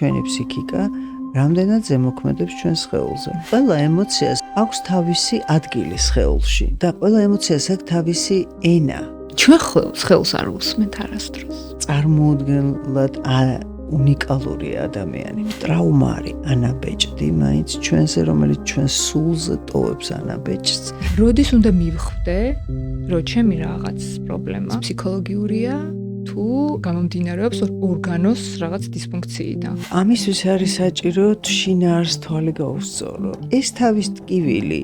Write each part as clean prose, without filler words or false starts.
ჩვენი ფსიქიკა რამდენად ზემოქმედებს ჩვენს სხეულზე. ყველა ემოციას აქვს თავისი ადგილი სხეულში და ყველა ემოციას აქვს თავისი ენა. ჩვენ სხეულს არ უსმენთ არასდროს. წარმოუდგენლად უნიკალური ადამიანი. ტრაუმა არის ანაბეჭდი მაინც ჩვენზე, რომელიც ჩვენ სულზე ტოვებს ანაბეჭდს. როდის უნდა მივხვდე, რომ ჩემი რაღაც პრობლემა ფსიქოლოგიურია თუ გამომდინარეობს ორგანოს რაღაც დისფუნქციიდან. ამისთვის არის საჭირო შინაარს თვალი გაუსწორო. ეს თავის ტკივილი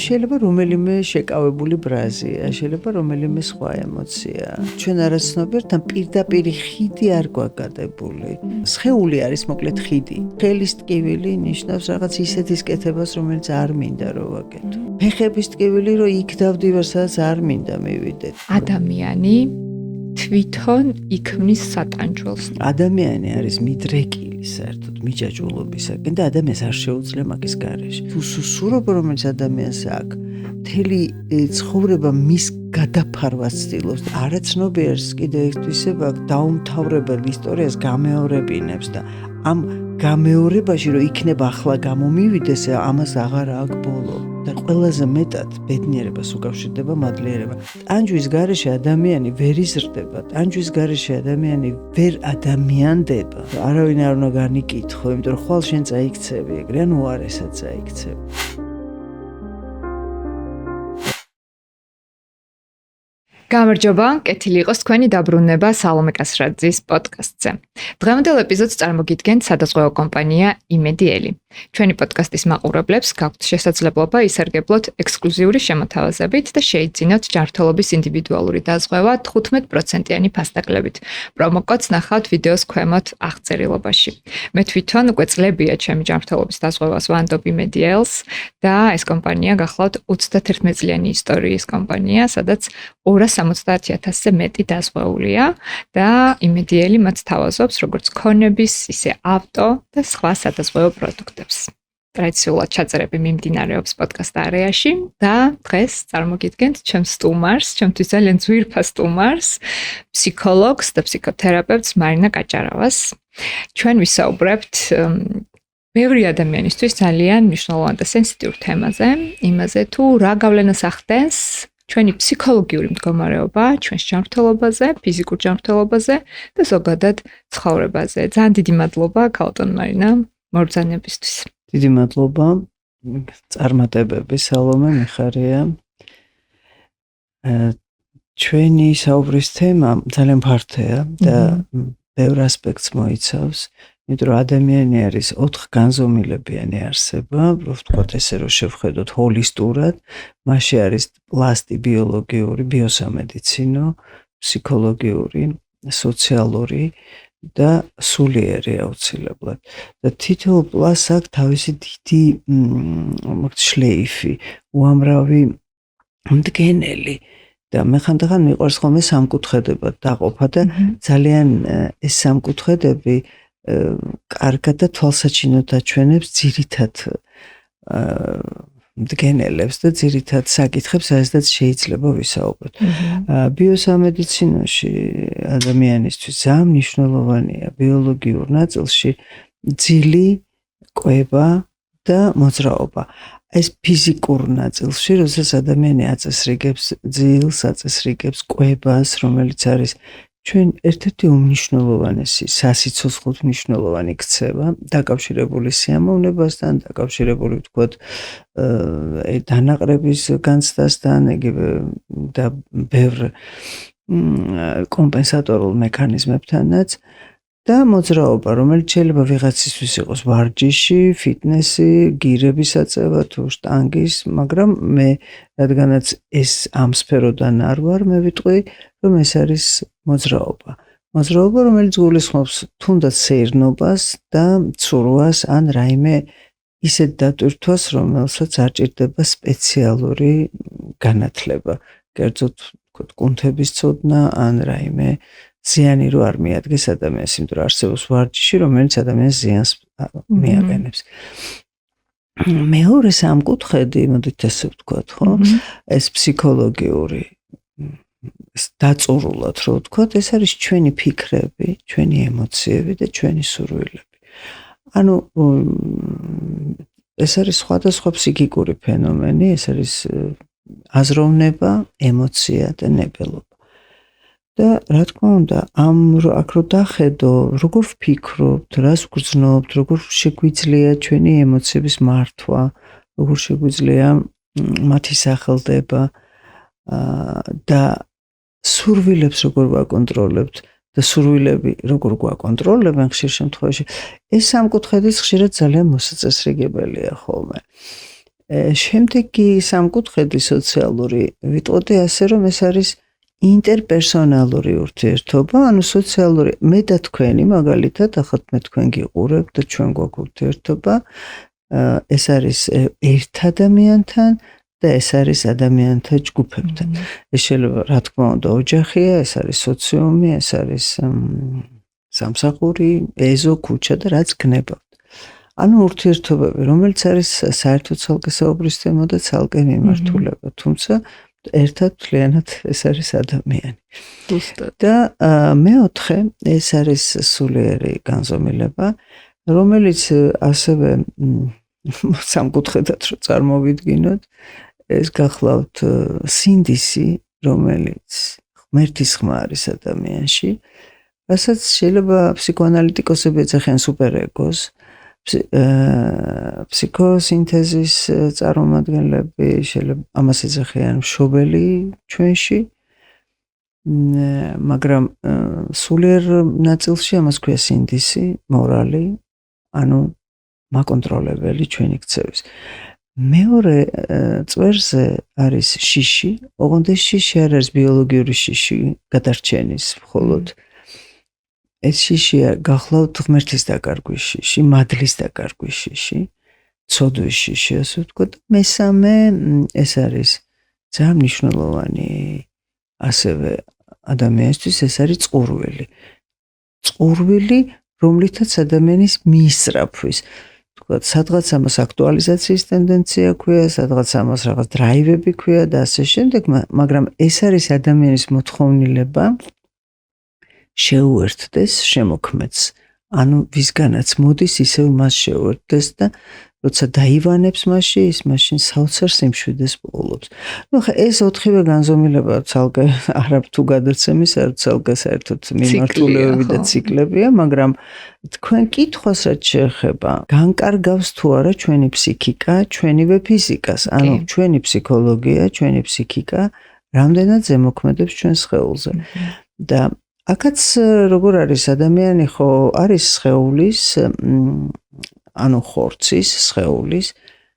შეიძლება რომელიმე შეკავებული ბრაზია, შეიძლება რომელიმე სხვა ემოცია. ჩვენ არაცნობიერთან პირდაპირი ხიდი არ გვაგადებული. სხეული არის მოკლედ ხიდი. ხელის ტკივილი ნიშნავს რაღაც ისეთის კეთებას, რომელიც არ მინდა რომ ვაკეთო. ფეხების ტკივილი რომ იქ დავდივარ, სადაც არ მინდა მივიდეთ. ადამიანი თვითონ იქმნის სატანჯველს. ადამიანი არის მიდრეკილი საერთოდ მიჯაჭვულობისაკენ და ადამიანს არ შეუძლია მაგის გარეშე. თუ სუსურობ რომელიც ადამიანს აქვს, მთელი ცხოვრება მის გადაფარვას ცდილობს. არაცნობიერს კიდე ერთვისებ აქვს დაუმთავრებელ ისტორიას გამეორებინებს და ამ გამეორებაში რომ იქნება ახლა გამომივიდეს, ამას აღარ აქვს ბოლო. და ყველაზე მეტად ბედნიერებას უკავშირდება მადლიერება. ტანჯვის გარეშე ადამიანი ვერ იზრდება, ტანჯვის გარეშე ადამიანი ვერ ადამიანდება. არავინ არ უნდა განიკითხო, იმიტომ რომ ხვალ შენ წაიქცევი ეგრე, ან უარესად წაიქცევი. გამარჯობა, კეთილი იყოს თქვენი დაბრუნება სალომე კასრაძის პოდკასტზე. დღევანდელ ეპიზოდს წარმოგიდგენთ სადაზღვევო კომპანია იმედიელი. ჩვენი პოდკასტის მაყურებლებს გაქვთ შესაძლებლობა ისარგებლოთ ექსკლუზიური შემოთავაზებით და შეიძინოთ ჯანმრთელობის ინდივიდუალური დაზღვევა 15%-იანი ფასდაკლებით. პრომოკოდს ნახავთ ვიდეოს ქვემოთ აღწერილობაში. მე თვითონ უკვე წლებია ჩემი ჯანმრთელობის დაზღვევას ვანდობ იმედიელს და ეს კომპანია გახლავთ 31 წლიანი ისტორიის კომპანია, სადაც 270,000-ზე მეტი დაზღვეულია და იმედიელი მათ თავაზობს როგორც ქონების, ისე ავტო და სხვა სადაზღვევო პროდუქტებს. ტრადიციულად ჩაწერები მიმდინარეობს პოდკასტ არეაში და დღეს წარმოგიდგენთ ჩემს სტუმარს, ჩემთვის ძალიან ძვირფას სტუმარს, ფსიქოლოგს და ფსიქოთერაპევტს მარინა კაჭარავას. ჩვენ ვისაუბრებთ ბევრი ადამიანისთვის ძალიან მნიშვნელოვან და სენსიტიურ თემაზე, იმაზე თუ რა გავლენას ახდენს ჩვენი ფსიქოლოგიური მდგომარეობა, ჩვენს ჯანმრთელობაზე, ფიზიკურ ჯანმრთელობაზე და ზოგადად ცხოვრებაზე. ძალიან დიდი მადლობა ქალბატონ მარინა მობრძანებისთვის. დიდი მადლობა. წარმატებები სალომე, მიხარია. ჩვენი საუბრის თემა ძალიან ფართოა და ბევრ ასპექტს მოიცავს. იმიტომ რომ ადამიანი არის 4 განზომილებიანი არსება, ვთქვათ ესე რომ შევხედოთ ჰოლისტურად, მასში არის პლასტი, ბიოლოგიური, ბიოსამედიცინო, ფსიქოლოგიური, სოციალური და სულიერი აუცილებლად. და თითოეულ პლასს აქვს თავისი დიდი შლეიფი, უამრავი მდგენელი და მე ხანდახან მიყვარს ხოლმე სამკუთხედებად დაყოფა და ძალიან ეს სამკუთხედები კარგად და თვალსაჩინოდ აჩვენებს ძირითად მდგენელებს და ძირითად საკითხებს, სადაც შეიძლება ვისაუბროთ. ბიოსამედიცინოში ადამიანისთვის ძალიან მნიშვნელოვანია ბიოლოგიურ ნაწილში ძილი, კვება და მოძრაობა. ეს ფიზიკურ ნაწილში, როდესაც ადამიანი აწესრიგებს ძილს, აწესრიგებს კვებას, რომელიც არის ჩვენ ერთ-ერთი უმნიშვნელოვანესი სასიცოცხლოდ მნიშვნელოვანი ქცევა, დაკავშირებული სიამოვნებასთან, დაკავშირებული ვთქვათ დანაყრების განცდასთან, იგივე და ბევრ კომპენსატორულ მექანიზმებთანაც და მოძრაობა, რომელიც შეიძლება ვიღაცისთვის იყოს ვარჯიში, ფიტნესი, გირების აწევა თუ შტანგის, მაგრამ მე რადგანაც ეს ამ სფეროდან არ ვარ, მე ვიტყვი, რომ ეს არის მოძრაობა. მოძრაობა, რომელიც გულისხმობს თუნდაც სეირნობას და ცურვას ან რაიმე ისეთ დატვირთვას, რომელსაც არ ჭირდება სპეციალური განათლება. კერძოდ, კუნთების ცოდნა ან რაიმე ზიანი რო არ მიადგეს ადამიანს, იმიტომ რომ არსებობს ვარჯიში, რომელიც ადამიანს ზიანს მიაყენებს. მეორე სამკუთხედი, მოდით ესე ვთქვათ, ხო? ეს ფსიქოლოგიური დაწურულად რო ვთქვათ, ეს არის ჩვენი ფიქრები, ჩვენი ემოციები და ჩვენი სურვილები. ანუ ეს არის სხვადასხვა ფსიქიკური ფენომენი, ეს არის აზროვნება, ემოცია და ნებელობა. და რა თქმა უნდა, აქ რო დახედო, როგორ ვფიქრობთ, რას ვგრძნობთ, როგორ შეგვიძლია ჩვენი ემოციების მართვა, როგორ შეგვიძლია მათი სახელდება და სურვილებს როგორ ვაკონტროლებთ და სურვილები როგორ გვაკონტროლებენ ხშირ შემთხვევაში, ეს სამკუთხედიც ხშირად ძალიან მოსაწესრიგებელია ხოლმე. შემდეგი სამკუთხედი სოციალური, ვიტყოდი ასე, რომ ეს არის ინტერპერსონალური ურთიერთობა, ანუ სოციალური, მე და თქვენი, მაგალითად, ახლა მე თქვენ გიყურებთ და ჩვენ გვაქვს ურთიერთობა, ეს არის ერთ ადამიანთან და ეს არის ადამიანთა ჯგუფებთან. ეს შეიძლება, რა თქმა უნდა, ოჯახია, ეს არის სოციუმი, ეს არის სამსახური, ეზო, ქუჩა და რაც გნებავთ. ანუ ურთიერთობები, რომელიც არის საერთო ცალკესაობრის თემა და ცალკე მიმართულება, თუმცა ერთად მთლიანად ეს არის ადამიანი. და მეოთხე, ეს არის სულიერი განზომილება, რომელიც ასევე სამკუთხედად რო წარმოვიდგინოთ, ეს გახლავთ სინდისი, რომელიც ღმერთის ხმა არის ადამიანში, რასაც შეიძლება ფსიქოანალიტიკოსები ეძახიან სუპერეგოს, ფსიქოსინთეზის წარმომადგენლები შეიძლება ამას ეძახიან მშობელი ჩვენში, მაგრამ სულიერ ნაწილში ამას ქვია სინდისი, მორალი, ანუ მაკონტროლებელი ჩვენი ქცევის. მეორე წვერზე არის შიში, ოღონდ ეს შიში არ არის ბიოლოგიური შიში გადარჩენის, მხოლოდ ეს შიშია გახლავთ ღმერთის დაკარგვის შიში, მადლის დაკარგვის შიში, ცოდვის შიში, ასე ვთქვათ. მესამე ეს არის ძალიან მნიშვნელოვანი ასევე ადამიანისთვის, ეს არის წყურვილი. წყურვილი, რომლითაც ადამიანის მისწრაფვის, ვთქვათ, სადღაც ამას აქტუალიზაციის ტენდენცია ქვია, სადღაც ამას რაღაც დრაივები ქვია და ასე შემდეგ, მაგრამ ეს არის ადამიანის მოთხოვნილება შეუერთდეს შემოქმედს. ანუ ვისგანაც მოდის, ისევ მას შეუერთდეს და როცა დაივანებს მასში, ის მაშინ საოცარ სიმშვიდეს პოულობს. ნუ ხა ეს ოთხივე განზომილება ცალკე არა თუ გადაცემის, არ ცალკე საერთოდ მიმართულებები და ციკლებია, მაგრამ თქვენ კითხვას რაც შეეხება, განკარგავს თუ არა ჩვენი ფსიქიკა, ჩვენივე ფიზიკას, ანუ ჩვენი ფსიქოლოგია, ჩვენი ფსიქიკა რამდენად ზემოქმედებს ჩვენს სხეულზე. და აქაც როგორ არის ადამიანი, ხო არის სხეულის, ანუ ხორცის, სხეულის,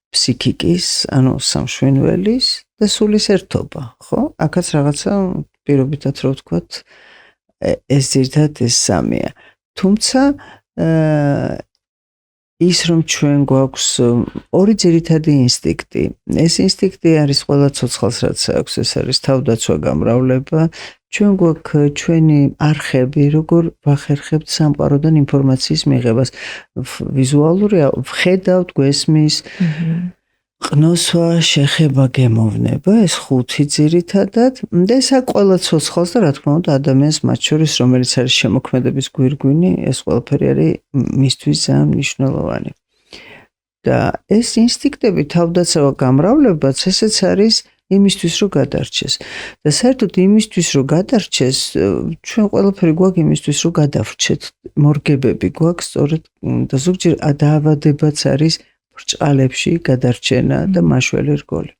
ფსიქიკის, ანუ სამშვენველის და სულის ერთობა, ხო? აქაც რაღაცა პირობითად რო ვთქვათ, ეს ძირითადად ეს სამია. თუმცა ის რომ ჩვენ გვაქვს ორი ძირითადი ინსტინქტი. ეს ინსტინქტი არის ყველა ცოცხალს რაც აქვს, ეს არის თავდაცვა, გამრავლება. ჩვენ გვაქვს ჩვენი არხები, როგორ ვახერხებთ სამყაროდან ინფორმაციის მიღებას. ვიზუალურია, ვხედავთ, გვესმის, ყნოსვა, შეხება, გემოვნება, ეს ხუთი ძირითადად. და ეს ყველა ცოცხალს და რა თქმა უნდა ადამიანს მათ შორის, რომელიც არის შემოქმედების გვირგვინი, ეს ყველაფერი არის მისთვის ძალიან მნიშვნელოვანი. და ეს ინსტინქტები, თავდაცვა, გამრავლებაც, ესეც არის იმისთვის რომ გადარჩეს. და საერთოდ იმისთვის რომ გადარჩეს, ჩვენ ყველაფერი გვაქვს იმისთვის რომ გადავრჩეთ. მორგებები გვაქვს, სწორედ და ზოგჯერ დაავადებაც არის ბრჭყალებში გადარჩენა და მაშველი რგოლი.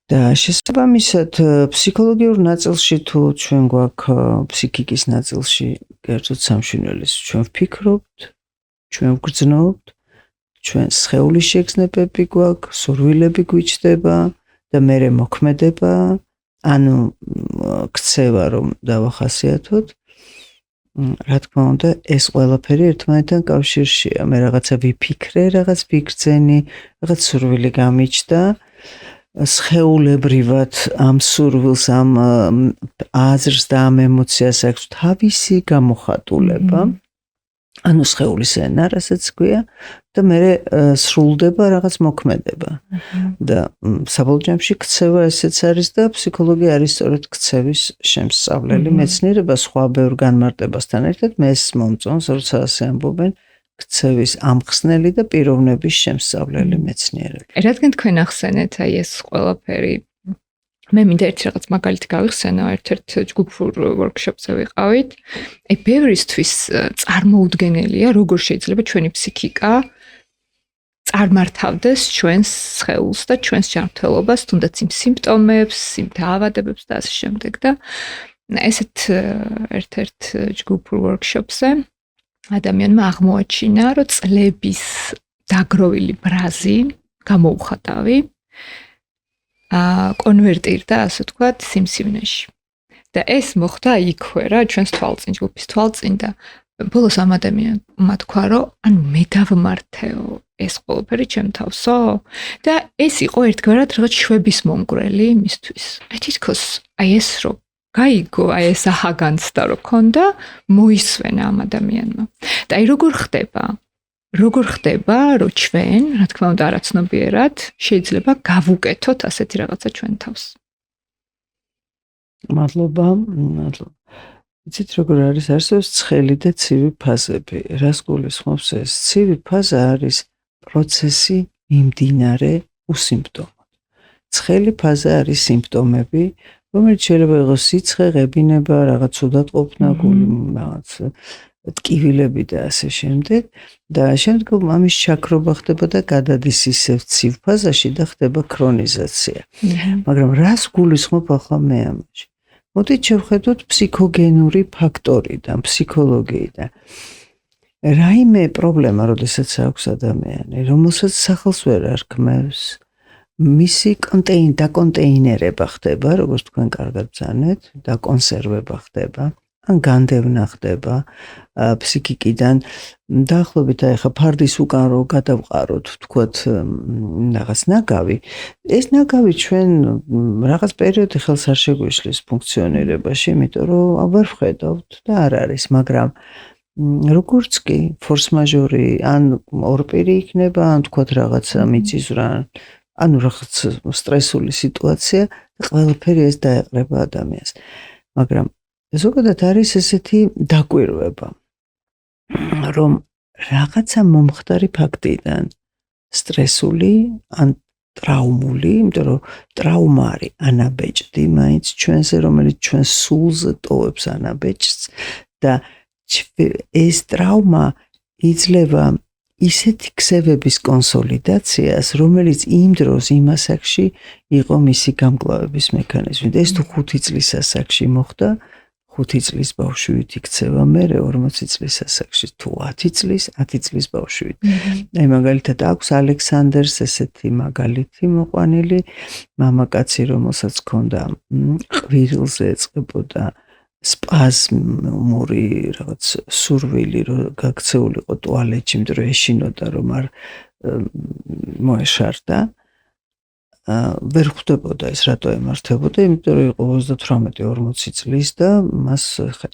და შესაბამისად, ფსიქოლოგიურ ნაწილში თუ ჩვენ გვაქვს ფსიქიკის ნაწილში, კერძოდ სამშვენველის, ჩვენ ვფიქრობთ, ჩვენ ვგრძნობთ, ჩვენ სხეულის შეგრძნებები გვაქვს, სურვილები გვიჩნდება და მერე მოქმედება, ანუ ქცევა რომ დავახასიათოთ, რა თქმა უნდა, ეს ყველაფერი ერთმანეთთან კავშირშია. მე რაღაცა ვიფიქრე, რაღაც ვიგრძენი, რაღაც სურვილი გამიჩნდა, სხეულებრივად ამ სურვილს, ამ აზრს და ამ ემოციას აქვს თავისი გამოხატულება. ანუ სხეულის ენა, რასაც გვია და მე სრულდება რაღაც მოქმედება. და საბოლოო ჯამში ქცევა ესეც არის და ფსიქოლოგია არის სწორედ ქცევის შემსწავლელი მეცნიერება სხვა ბევრ განმარტებასთან ერთად მე ეს მომწონს, როცა ასე ამბობენ ქცევის ამხსნელი და პიროვნების შემსწავლელი მეცნიერება. რადგან თქვენ ახსენეთ აი ეს ყველაფერი მე მინდა ერთი რაღაც მაგალითი გავიხსენო, ერთ-ერთ ჯგუფურ ვორქშოპზე ვიყავით. აი ბევრისთვის წარმოუდგენელია, როგორ შეიძლება ჩვენი ფსიქიკა წარმართავდეს ჩვენს სხეულს და ჩვენს ჯანმრთელობას, თუნდაც იმ სიმპტომებს, იმ დაავადებებს და ასე შემდეგ და ესეთ ერთ-ერთ ჯგუფურ ვორქშოპზე ადამიანმა აღმოაჩინა, რომ წლების დაგროვილი ბრაზი გამოუხატავი კონვერტირდა, ასე ვთქვათ, სიმსივნეში. და ეს მოხდა იქვე რა, ჩვენს თვალწინ, ჯგუფის თვალწინ და ბოლოს ამ ადამიანმა თქვა, რომ ან მე დავმართეო ეს ყველაფერი ჩემ თავსო და ეს იყო ერთგვარად რაღაც შვების მომგვრელი მისთვის. აი თითქოს აი ეს რომ გაიგო, აი ეს ახაგანცდა რომ ქონდა, მოისვენა ამ ადამიანმა. და აი როგორ ხდება, რომ ჩვენ, რა თქმა უნდა, არაცნობიერად შეიძლება გავუკეთოთ ასეთი რაღაცა ჩვენ თავს. მადლობა. იცით როგორ არის ცხელი და ცივი ფაზები. რას გულისხმობს ეს? ცივი ფაზა არის პროცესი მიმდინარე უსიმპტომოდ. ცხელი ფაზა არის სიმპტომები, რომელიც შეიძლება იყოს სიცხე, ღებინება, რაღაც უდატყოფნა, გული, რაღაც ტკივილები და ასე შემდეგ და შემდგომ ამის ჩაქრობა ხდება და გადადის ისევ ცივ ფაზაში და ხდება ქრონიზაცია. მაგრამ რას გულისხმობ ახლა მე ამაში? მოდით შევხედოთ ფსიქოგენური ფაქტორიდან, ფსიქოლოგიიდან. რაიმე პრობლემა, როდესაც აქვს ადამიანი, რომელსაც სახელს ვერ არქმევს, მისი დაკონტეინერება ხდება, როგორც თქვენ კარგად ბრძანეთ, დაკონსერვება ხდება, ან განდევნა ხდება ფსიქიკიდან. დაახლოებით ახლა ფარდის უკან რო გადავყაროთ, ვთქვათ, რაღაც ნაგავი, ეს ნაგავი ჩვენ რაღაც პერიოდი ხელს არ შეგვიშლის ფუნქციონირებაში, იმიტომ რომ აღარ ვხედავთ და არ არის, მაგრამ როგორც კი ფორს მაჟორი ან ორპირი იქნება, ან ვთქვათ რაღაცა მიწისძვრა, ანუ რაღაც სტრესული სიტუაცია და ყველაფერი ეს დაეყრება ადამიანს. მაგრამ ზოგადად არის ესეთი დაკვირვება, რომ რაღაცა მომხდარი ფაქტიდან სტრესული ან ტრაუმული, იმიტომ რომ ტრაუმა არის ანაბეჭდი მაინც ჩვენზე, რომელიც ჩვენ სულზე ტოვებს ანაბეჭდს და ეს ტრაუმა იძლევა ისეთი ქსევების კონსოლიდაციას, რომელიც იმ დროს იმ ასაკში იყო მისი გამკლავების მექანიზმი. და ეს თუ 5 წლის ასაკში მოხდა, 5 წლის ბავშვით იქცევა მერე 40 წლის ასაკში, თუ 10 წლის ბავშვით. აი მაგალითად აქვს ალექსანდერს ესეთი მაგალითი მოყვანილი მამაკაცი, რომელსაც ჰქონდა ყვირილზე ეწყებოდა სპაზმური რაღაც სურვილი, რომ გაქცეულიყო ტუალეტში, იმიტომ რომ ეშინოდა, რომ არ მოეშარდა. ვერ ხვდებოდა ეს რატო ემართებოდა, იმიტომ რომ იყო 38-40 წლის და მას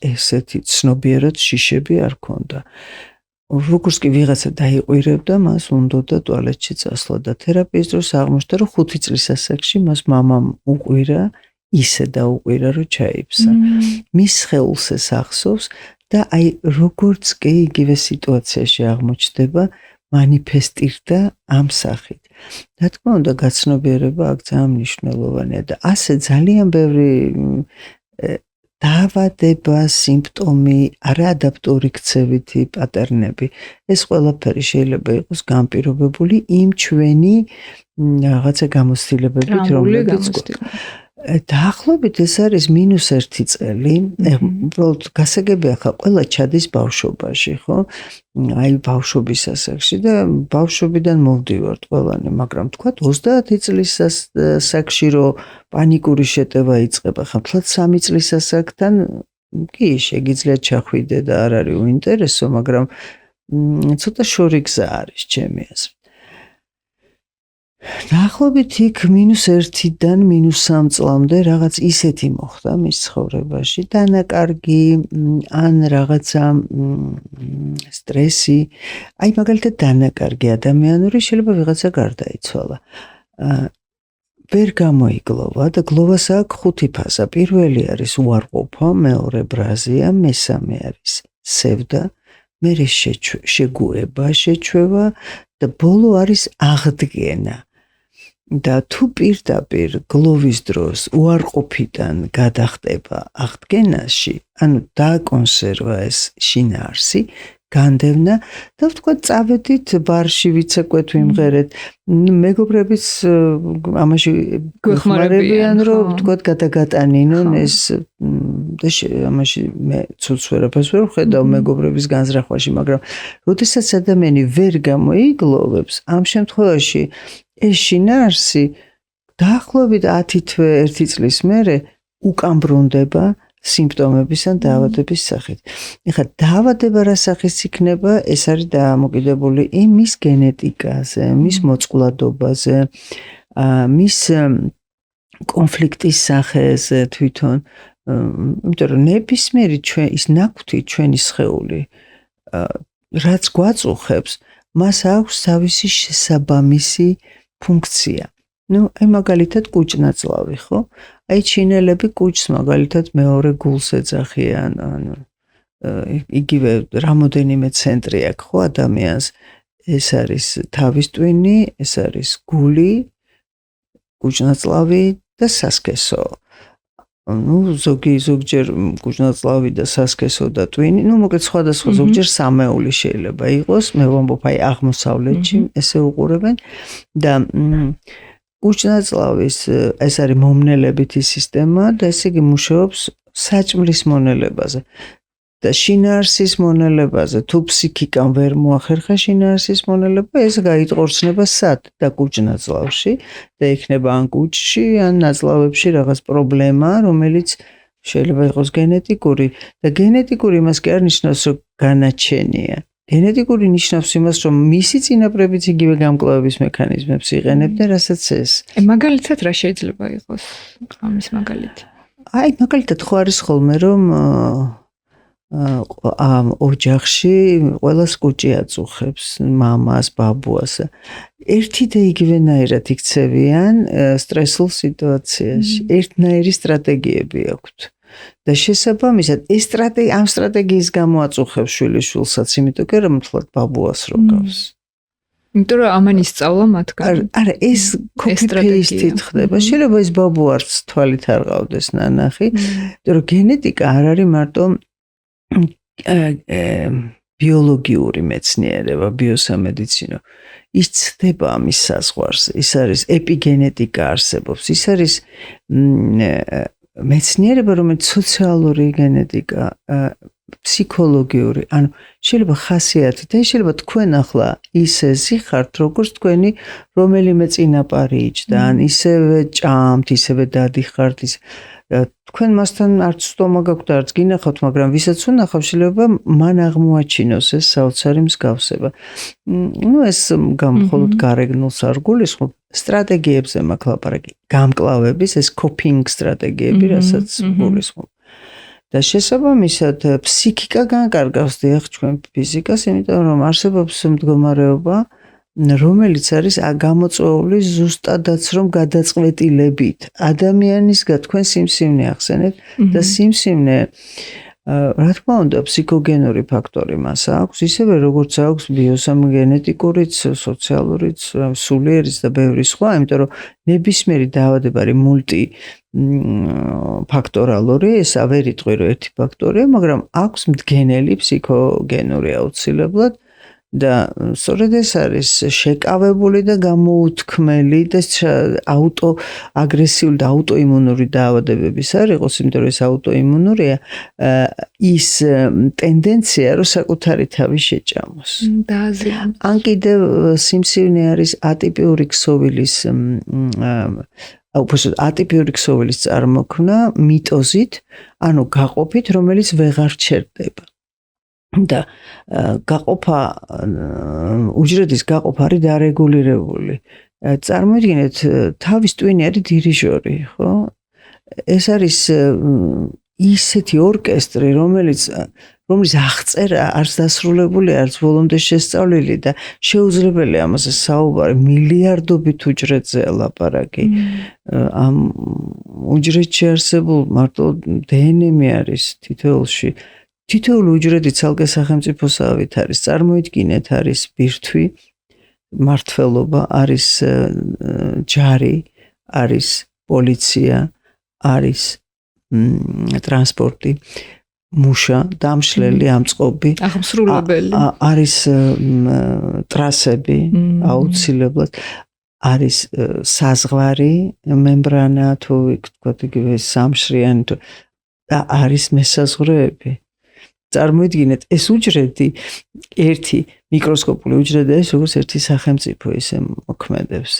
ესეთი ცნობიერად შიშები არ ჰქონდა. როგორც კი ვიღაცა დაიყვირებდა, მას უნდოდა ტუალეტში წასვლა და თერაპიის დროს აღმოჩნდა, რომ 5 წლის ასაკში მას მამამ უყვირა, ისე დაუყვირა, რომ ჩაიფსა. მის სხეულს ეს ახსოვს და აი როგორც კი იგივე სიტუაციაში აღმოჩნდება, მანიფესტირდა ამ სახით. რა თქმა უნდა, გაცნობიერება აქ ძალიან მნიშვნელოვანია და ასე ძალიან ბევრი დაავადება, სიმპტომი, არაადაპტური ქცევითი პატერნები, ეს ყველაფერი შეიძლება იყოს განპირობებული იმ ჩვენი რაღაცა გამოცდილებებით, რომლებიც დაახლოებით ეს არის -1 წელი. უბრალოდ გასაგებია ხა ყველა ჩადის ბავშვობაში, ხო? აი ბავშვობის ასაკში და ბავშვობიდან მოვდივართ ყველანი, მაგრამ თქვა 30 წლის ასაკში რომ პანიკური შეტევა იწყება, ხა თლად 3 წლის ასაკთან კი შეგიძლიათ ჩახვიდე და არ არის უინტერესო, მაგრამ ცოტა შორი გზა არის ჩემი აზრით. დაახლოებით იქ -1-დან -3 წლამდე რაღაც ისეთი მოხდა მის ცხოვრებაში, დანაკარგი ან რაღაცა სტრესი, აი მაგალითად დანაკარგი ადამიანური შეიძლება ვიღაცა გარდაიცვალა. ვერ გამოიგლოვა და გლოვას აქვს 5 ფაზა. პირველი არის უარყოფა, მეორე ბრაზია, მესამე არის სევდა, მერე შეგუება, შეჩვევა და ბოლო არის აღდგენა. და თუ პირდაპირ გლოვის დროს უარყოფიდან გადახტება აღდგენაში, ანუ დააკონსერვა ეს შინაარსი, განდევნა და ვთქვა წავედით ბარში ვიცეკვეთ ვიმღერეთ. მეგობრებიც ამაში გვეხმარებიან, რომ ვთქვა გადაგატანინონ ეს და ამაში მე ცუც ვერაფერს ვერ ვხედავ მეგობრების განზრახვაში, მაგრამ როდესაც ადამიანი ვერ გამოიგლოვებს, ამ შემთხვევაში ეს შინაარსი დაახლოებით 10 თვე 1 წლის მერე უკან ბრუნდება სიმპტომების ან დაავადების სახით. ეხლა დაავადება რა სახის იქნება, ეს არის დამოკიდებული იმის გენეტიკაზე, მის მოწყვლადობაზე, მის კონფლიქტის სახეზე თვითონ, იმიტომ რომ ნებისმიერი ის ნაკვთი ჩვენი სხეული, რაც გვაწუხებს, მას აქვს თავისი შესაბამისი ფუნქცია. აი მაგალითად კუჭ-ნაწლავი, ხო? აი ჩინელები კუჭს მაგალითად მეორე გულს ეძახიან, ანუ იგივე რამოდენიმე ცენტრი აქვს, ხო, ადამიანს. ეს არის თავის ტვინი, ეს არის გული, კუჭ-ნაწლავი და სასქესო. ზოგჯერ კუჭ-ნაწლავი და სასქესო და ტვინი, მოკლედ სხვადასხვა ზოგჯერ სამეული შეიძლება იყოს, მე ვამბობ აი აღმოსავლეთში ესე უყურებენ და კუჭ-ნაწლავის ეს არის მომნელებითი სისტემა და ესე იგი მუშაობს საჭმლის მონელებაზე და შინაარსის მონელებაზე. თუ ფსიქიკამ ვერ მოახერხა შინაარსის მონელება, ეს გაიტყორცნება სად და კუჭ-ნაწლავში და იქნება ან კუჭში, ან ნაწლავებში რაღაც პრობლემა, რომელიც შეიძლება იყოს გენეტიკური და გენეტიკური იმას კი არ ნიშნავს, რომ განაჩენია. გენეტიკური ნიშნავს იმას, რომ მისი წინაპრებიც იგივე გამკლავების მექანიზმებს იყენებდნენ, რასაც ეს. მაგალითად რა შეიძლება იყოს ამის მაგალითი? აი, მაგალითად ხო არის ხოლმე, რომ ამ ოჯახში ყველას კუჭი აწუხებს, მამას, ბაბუას. ერთი და იგივენაირად იქცევიან სტრესულ სიტუაციაში. ერთნაირი სტრატეგიები აქვთ. და შესაბამისად ეს ამ სტრატეგიის გამო აწუხებს შვილიშვილსაც, იმიტომ რომ მთლად ბაბუას რო გავს. იმიტომ რომ ამან ისწავლა მათგან. არა, ეს copy-paste ხდება. შეიძლება ეს ბაბუ არც თვალით არ ყავდეს ნანახი, იმიტომ რომ გენეტიკა არ არის მარტო ბიოლოგიური მეცნიერება, ბიოსამედიცინო. ის ცდება ამის საზღვარს, ის არის ეპიგენეტიკა არსებობს, ის არის მეცნიერება, რომელიც სოციალური გენეტიკა, ფსიქოლოგიური, ანუ შეიძლება ხასიათით, აი შეიძლება თქვენ ახლა ისე ზიხართ, როგორც თქვენი რომელიმე წინაპარი იჯდა, ან ისევე ჭამთ, ისევე დადიხართ, თქვენ მასთან არც სტომა გაქვთ, არც გინახავთ, მაგრამ ვისაც უნახავ, შეიძლება მან აღმოაჩინოს ეს საოცარი მსგავსება. ეს მხოლოდ გარეგნულს არ გულისხმობ, სტრატეგიებზე მაქვს ლაპარაკი, გამკლავების ეს coping სტრატეგიები, რასაც გულისხმობ. და შესაბამისად ფსიქიკა განკარგავს დიახ ჩვენ ფიზიკას, იმიტომ რომ არსებობს მდგომარეობა, რომელიც არის გამოწვეული ზუსტადაც რომ გადაწყვეტილებით. ადამიანის თქვენ სიმსივნე ახსენეთ და სიმსივნე რა თქმა უნდა ფსიქოგენური ფაქტორი მას აქვს, ისევე როგორც აქვს ბიოსამგენეტიკურიც, სოციალურიც, სულიერიც და ბევრი სხვა, იმიტომ რომ ნებისმიერი დაავადება არის მულტიფაქტორალური, ესა ვერ იტყვი რომ ერთი ფაქტორია, მაგრამ აქვს მდგენელი ფსიქოგენური აუცილებლად და სწორედ ეს არის შეკავებული და გამოუთქმელი და აუტოაგრესიული და აუტოიმუნური დაავადებების არ იყოს, იმიტომ რომ ეს აუტოიმუნურია ის ტენდენცია, რომ საკუთარი თავი შეჭამოს. ან კიდევ სიმსივნე არის ატიპიური ქსოვილის ატიპიური ქსოვილის წარმოქმნა მიტოზით, ანუ გაყოფით, რომელიც ვეღარ ჩერდება. და გაყოფა უჯრედის გაყოფა არის დარეგულირებული წარმოიდგინეთ, თავის ტვინი არის დირიჟორი, ხო? ეს არის ისეთი ორკესტრი, რომელიც აღწერა არც დასრულებული, არც ბოლომდე შესწავლილი და შეუძლებელია ამაზე საუბარი, მილიარდობით უჯრედზე ლაპარაკი. ამ უჯრედში არსებულ მარტო დნმ-ი არის თითოეულში. თითოეული უჯრედი ცალკე სახელმწიფოსავით არის. წარმოიდგინეთ, არის ბირთვი, მართველობა, არის ჯარი, არის პოლიცია, არის ტრანსპორტი, მუშა, დამშლელი, ამწყობი, აღმსრულებელი, არის ტრასები, აუცილებლად, არის საზღვარი, მემბრანა, თუ ვთქვათ იგივე სამშრიანი და არის მესაზღვრეები. წარმოიდგინეთ, ეს უჯრედი ერთი მიკროსკოპული უჯრედია, როგორც ერთი სახელმწიფო ისე მოქმედებს.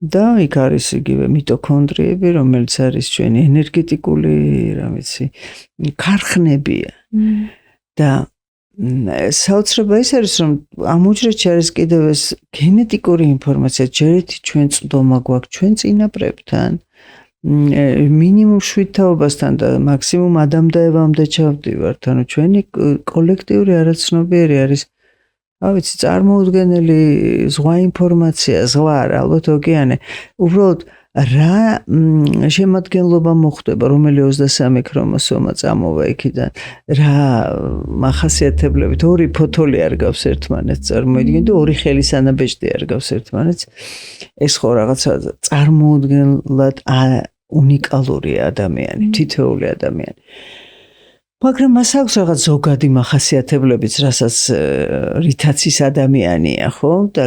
და იქ არის იგივე მიტოქონდრიები, რომელიც არის ჩვენი ენერგეტიკული, რა ვიცი, ქარხნებია. და საოცრება ის არის, რომ ამ უჯრედში არის კიდევ ეს გენეტიკური ინფორმაცია, ჯერეთი ჩვენ წვდომა გვაქვს ჩვენ წინაპრებთან, მინიმუმ 7 თაობასთან და მაქსიმუმ ადამიანამდე ჩავდივართ, ანუ ჩვენი კოლექტიური არაცნობიერი არის ვიცი, წარმოუდგენელი ზღვა ინფორმაცია, ზღვა ალბათ ოკეანე. უბრალოდ რა შემადგენლობა მოხდება, რომელი 23 ქრომოსომა წამოვა იქიდან, რა მახასიათებლებით, ორი ფოთოლი არ გავს ერთმანეთს, წარმოიდგინეთ, ორი ხელის ანაბეჭდი არ გავს ერთმანეთს. ეს ხო რაღაცა წარმოუდგენლად უნიკალური ადამიანი, თითოეული ადამიანი. მაგრამ მას აქვს რაღაც ზოგადი მახასიათებლებიც, რასაც რითაც ის ადამიანია, ხო? და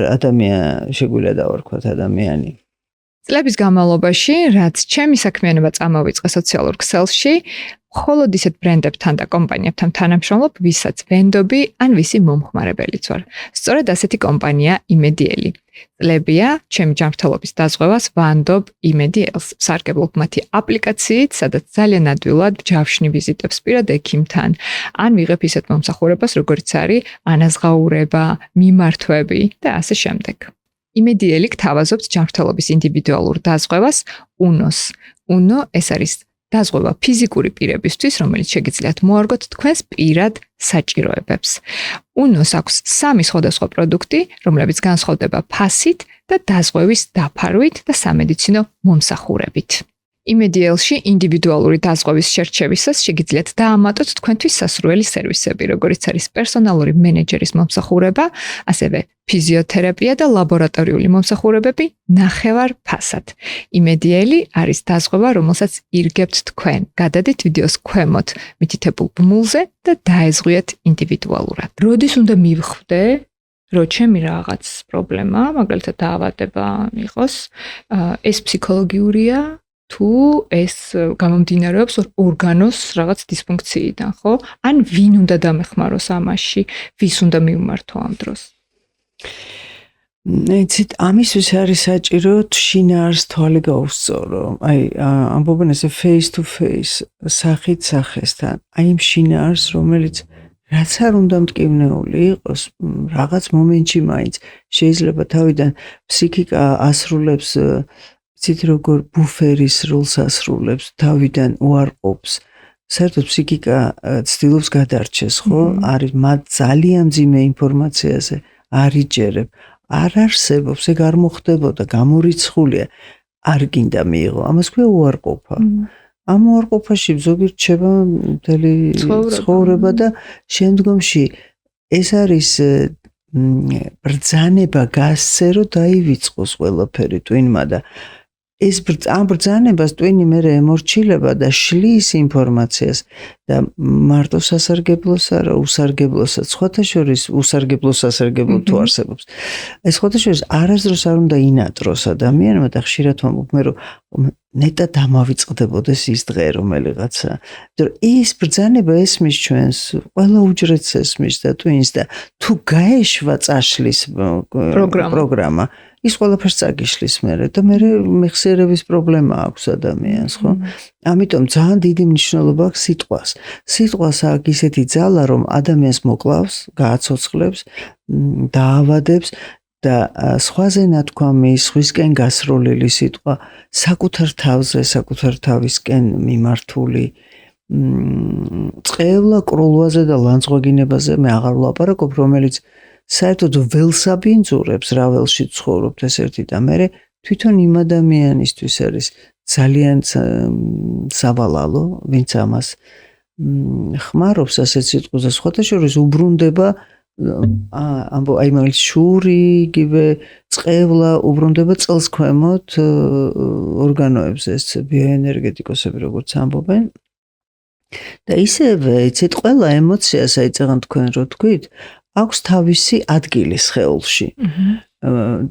შეგვიძლია დავარქვათ ადამიანი. წლების განმავლობაში, რაც ჩემი საქმიანობა წამოვიწყე სოციალურ ქსელში, მხოლოდ ისეთ ბრენდებთან და კომპანიებთან თანამშრომლობ, ვისაც ვენდობი ან ვისი მომხმარებელიც ვარ. სწორედ ასეთი კომპანია იმედიელი. წლებია ჩემი ჯანმრთელობის დაზღვევას ვანდობ იმედიელს. ვსარგებლობ მათი აპლიკაციით, სადაც ძალიან ადვილად ჯავშნი ვიზიტებს პირად ექიმთან, ან ვიღებ ისეთ მომსახურებას, როგორც არის ანაზღაურება, მიმართვები და ასე შემდეგ. იმედიელი გთავაზობთ ჯანმრთელობის ინდივიდუალურ დაზღვევას UNO-ს. UNO ეს არის დაზღვევა ფიზიკური პირებისთვის, რომელიც შეგიძლიათ მოარგოთ თქვენს პირად საჭიროებებს. UNO-ს აქვს 3 სხვადასხვა პროდუქტი, რომლებიც განსხვავდება ფასით და დაზღვევის დაფარვით და სამედიცინო მომსახურებით. იმედიელში ინდივიდუალური დაზღვევის შერჩევისას შეგიძლიათ დაამატოთ თქვენთვის სასურველი სერვისები, როგორც არის პერსონალური მენეჯერის მომსახურება, ასევე ფიზიოთერაპია და ლაბორატორიული მომსახურებები ნახევარ ფასად. იმედიელი არის დაზღვევა, რომელსაც ირგებთ თქვენ. გადადით ვიდეოს ქვემოთ მითითებულ ბმულზე და დაეზღვიეთ ინდივიდუალურად. როდის უნდა მივხვდე, რომ ჩემი რაღაც პრობლემა, მაგალითად დაავადება იყოს, ეს ფსიქოლოგიურია, თუ ეს გამომდინარეობს ორგანოს რაღაც დისფუნქციიდან, ხო? ან ვინ უნდა დამეხმაროს ამაში, ვის უნდა მივმართო ამ დროს? იცით, ამისთვის არის საჭირო შინაარს თვალი გაუსწორო. აი, ამბობენ ესე face to face, სახით სახესთან. აი იმ შინაარს, რომელიც რაც არ უნდა მტკივნეული იყოს, რაღაც მომენტში მაინც შეიძლება თავიდან ფსიქიკა ასრულებს ცით როგორ ბუფერის როლს ასრულებს, თავიდან უარყოფს. საერთოდ ფსიქიკა ცდილობს გადარჩეს, ხო? არის მათ ძალიან მძიმე ინფორმაციაზე არ იჯერებ, არ არსებობს, ეგ არ მოხდებოდა, გამორიცხულია, არ გინდა მიიღო. ამას ქვია უარყოფა. ამ უარყოფაში ზოგი რჩება მთელი ცხოვრება და შემდგომში ეს არის ბრძანება გასცე, რომ დაივიწყოს ყველაფერი ტვინმა და ეს ამ ბრძანებას ტვინი მერე ემორჩილება და შლის ინფორმაციას და მარტო სასარგებლოს არა, უსარგებლოსაც. სხვათა შორის უსარგებლო სასარგებლო თუ არსებობს. ეს სხვათა შორის არასდროს არ უნდა ინატროს ადამიანმა და ხშირად ვამბობ მე, რომ ნეტა დამავიწყდებოდეს ის დღე რომელიღაცა. იმიტომ რომ ის ბრძანება ესმის ჩვენს, ყველა უჯრედს ესმის და ტვინს და თუ გაეშვა წაშლის პროგრამა ის ყველაფერს წაგიშლის მერე და მერე მეხსიერების პრობლემა აქვს ადამიანს, ხო? ამიტომ ძალიან დიდი მნიშვნელობა აქვს სიტყვას. სიტყვას აქვს ისეთი ძალა, რომ ადამიანს მოკლავს, გააცოცხლებს, დაავადებს და სხვაზე ნათქვამი, სხვისკენ გასროლილი სიტყვა, საკუთარ თავზე, საკუთარ თავისკენ მიმართული წყევლა, კრულვაზე და ლანძღვაგინებაზე მე აღარ ვლაპარაკობ, რომელიც საერთოდ ველსაბინძურებს, რა ველში ცხოვრობთ ეს ერთი და მე თვითონ იმ ადამიანისთვის არის ძალიან სავალალო, ვინც ამას ხმარობს ასეთ სიტყვაზე, სხვათა შორის უბრუნდება აი მაგალითად შური, იგივე წყევლა უბრუნდება წელს ქვემოთ ორგანოებზე, ეს ბიოენერგეტიკოსები როგორც ამბობენ. და ისევე იცით, ყველა ემოციას აი წეგან თქვენ რო თქვით, აქვს თავისი ადგილი სხეულში.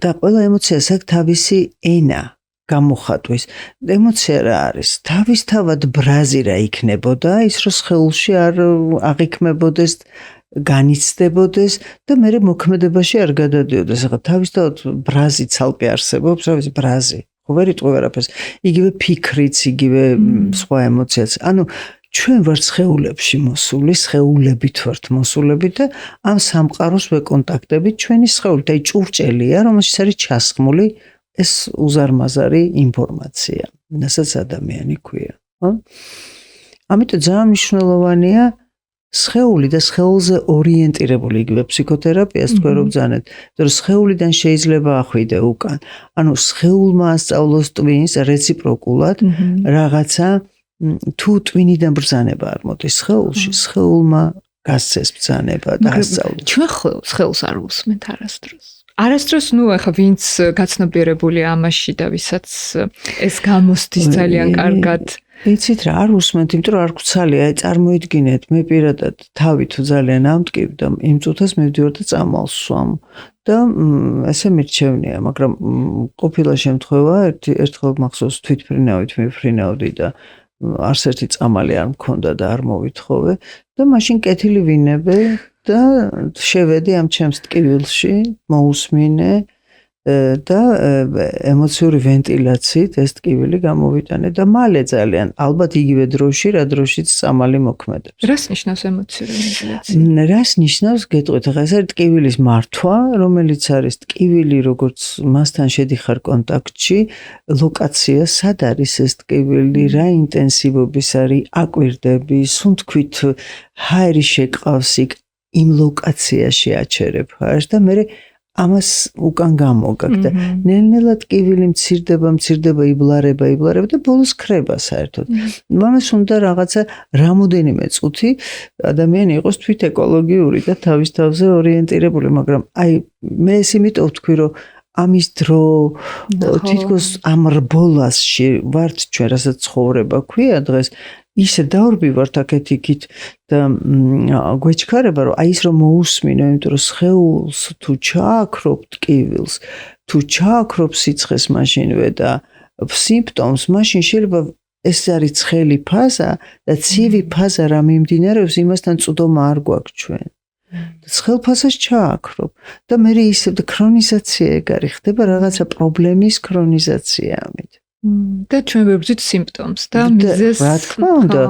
და ყველა ემოციას აქვს თავისი ენა გამოხატვის. ემოცია რა არის? თავისთავად ბრაზი რა იქნებოდა, ის რო სხეულში არ აღიქმებოდეს, განიცდებოდეს და მე მოქმედებაში არ გადადიოდეს. ახლა თავისთავად ბრაზი ცალკე არსებობს, რა ვიცი, ბრაზი. ხო ვერ იტყვი არაფერს. იგივე ფიქრიც, იგივე სხვა ემოციაც. ანუ ჩვენ ვართ სხეულებში მოსული, სხეულებით ვართ მოსულები და ამ სამყაროს ვეკონტაქტებით ჩვენი სხეულით. აი ჭურჭელია, რომელშიც არის ჩასხმული ეს უზარმაზარი ინფორმაცია, რასაც ადამიანი ქვია, ხო? ამიტომ ძალიან მნიშვნელოვანია სხეული და სხეულზე ორიენტირებული იგივე ფსიქოთერაპიას თქვენ რო ბრძანეთ, რომ სხეულიდან შეიძლება ახვიდე უკან. ანუ სხეულმა ასწავლოს ტვინს რეციპროკულად რაღაცა თუ ტვინიდან ბრძანება არ მოდის სხეულში, სხეულმა გასცეს ბრძანება და ასწავლოს. ჩვენ სხეულს არ უსმენთ არასდროს. არასდროს, ნუ ახლა ვინც გაცნობიერებულია ამაში და ვისაც ეს გამოსდის ძალიან კარგად. იცით რა, არ უსმენთ, იმიტომ რომ არ გვცალია, აი წარმოიდგინეთ, მე პირადად თავი თუ ძალიან ამტკივ და იმ წუთას მივდივარ და წამალს ვსვამ და ესე მირჩევნია, მაგრამ ყოფილა შემთხვევა, ერთხელ მახსოვს თვითფრინავით მიფრინავდი და არც ერთი წამალი არ მქონდა და არ მოვითხოვე და მაშინ კეთილი ვინებე და შევედი ამ ჩემს ტკივილში, მოусმინე და ემოციური ვენტილაციით ეს ტკივილი გამოვიტანე და მალე ძალიან ალბათ იგივე დროში, რა დროშიც წამალი მოქმედებს. რას ნიშნავს ემოციური ვენტილაცია? რას ნიშნავს, გეტყვით, ახლა ეს არის ტკივილის მართვა, რომელიც არის ტკივილი, როგორც მასთან შედიხარ კონტაქტში, ლოკაცია, სად არის ეს ტკივილი, რა ინტენსივობის არის, აკვირდები, სუნთქვით ჰაერი შეყავს იქ იმ ლოკაციაში აჩერებ ჰაერს და მე ამას უკან გამოგაგ და ნელ-ნელა ტკივილი მცირდება, იბლარება და ბოლოს ქრება საერთოდ. ამას უნდა რაღაცა რამოდენიმე წუთი ადამიანი იყოს თვით ეკოლოგიური და თავის თავზე ორიენტირებული, მაგრამ აი მე ეს იმიტომ ვთქვი, რომ ამის დრო თითქოს ამ რბოლასში ვართ ჩვენ, რასაც ცხოვრება ქვია დღეს, ისე დავრბივართ აქეთ-იქით და გვეჩქარება, რომ აი ის რომ მოусმინო, იმიტომ რომ სხეულს თუ ჩააქრობ ტკივილს, თუ ჩააქრობ სიცხეს მაშინვე და სიმპტომს, მაშინ შეიძლება ეს არის ცხელი ფაზა და ცივი ფაზა რა მიმდინარეობს, იმასთან წვდომა არ გვაქვს ჩვენ. ცხელ ფაზას ჩააქრობ და მე ისე ქრონიზაცია ეგ არის, ხდება რაღაცა პრობლემის ქრონიზაცია ამით. და ჩვენ ვებრძვით სიმპტომს და მიზეზს, რა თქმა უნდა,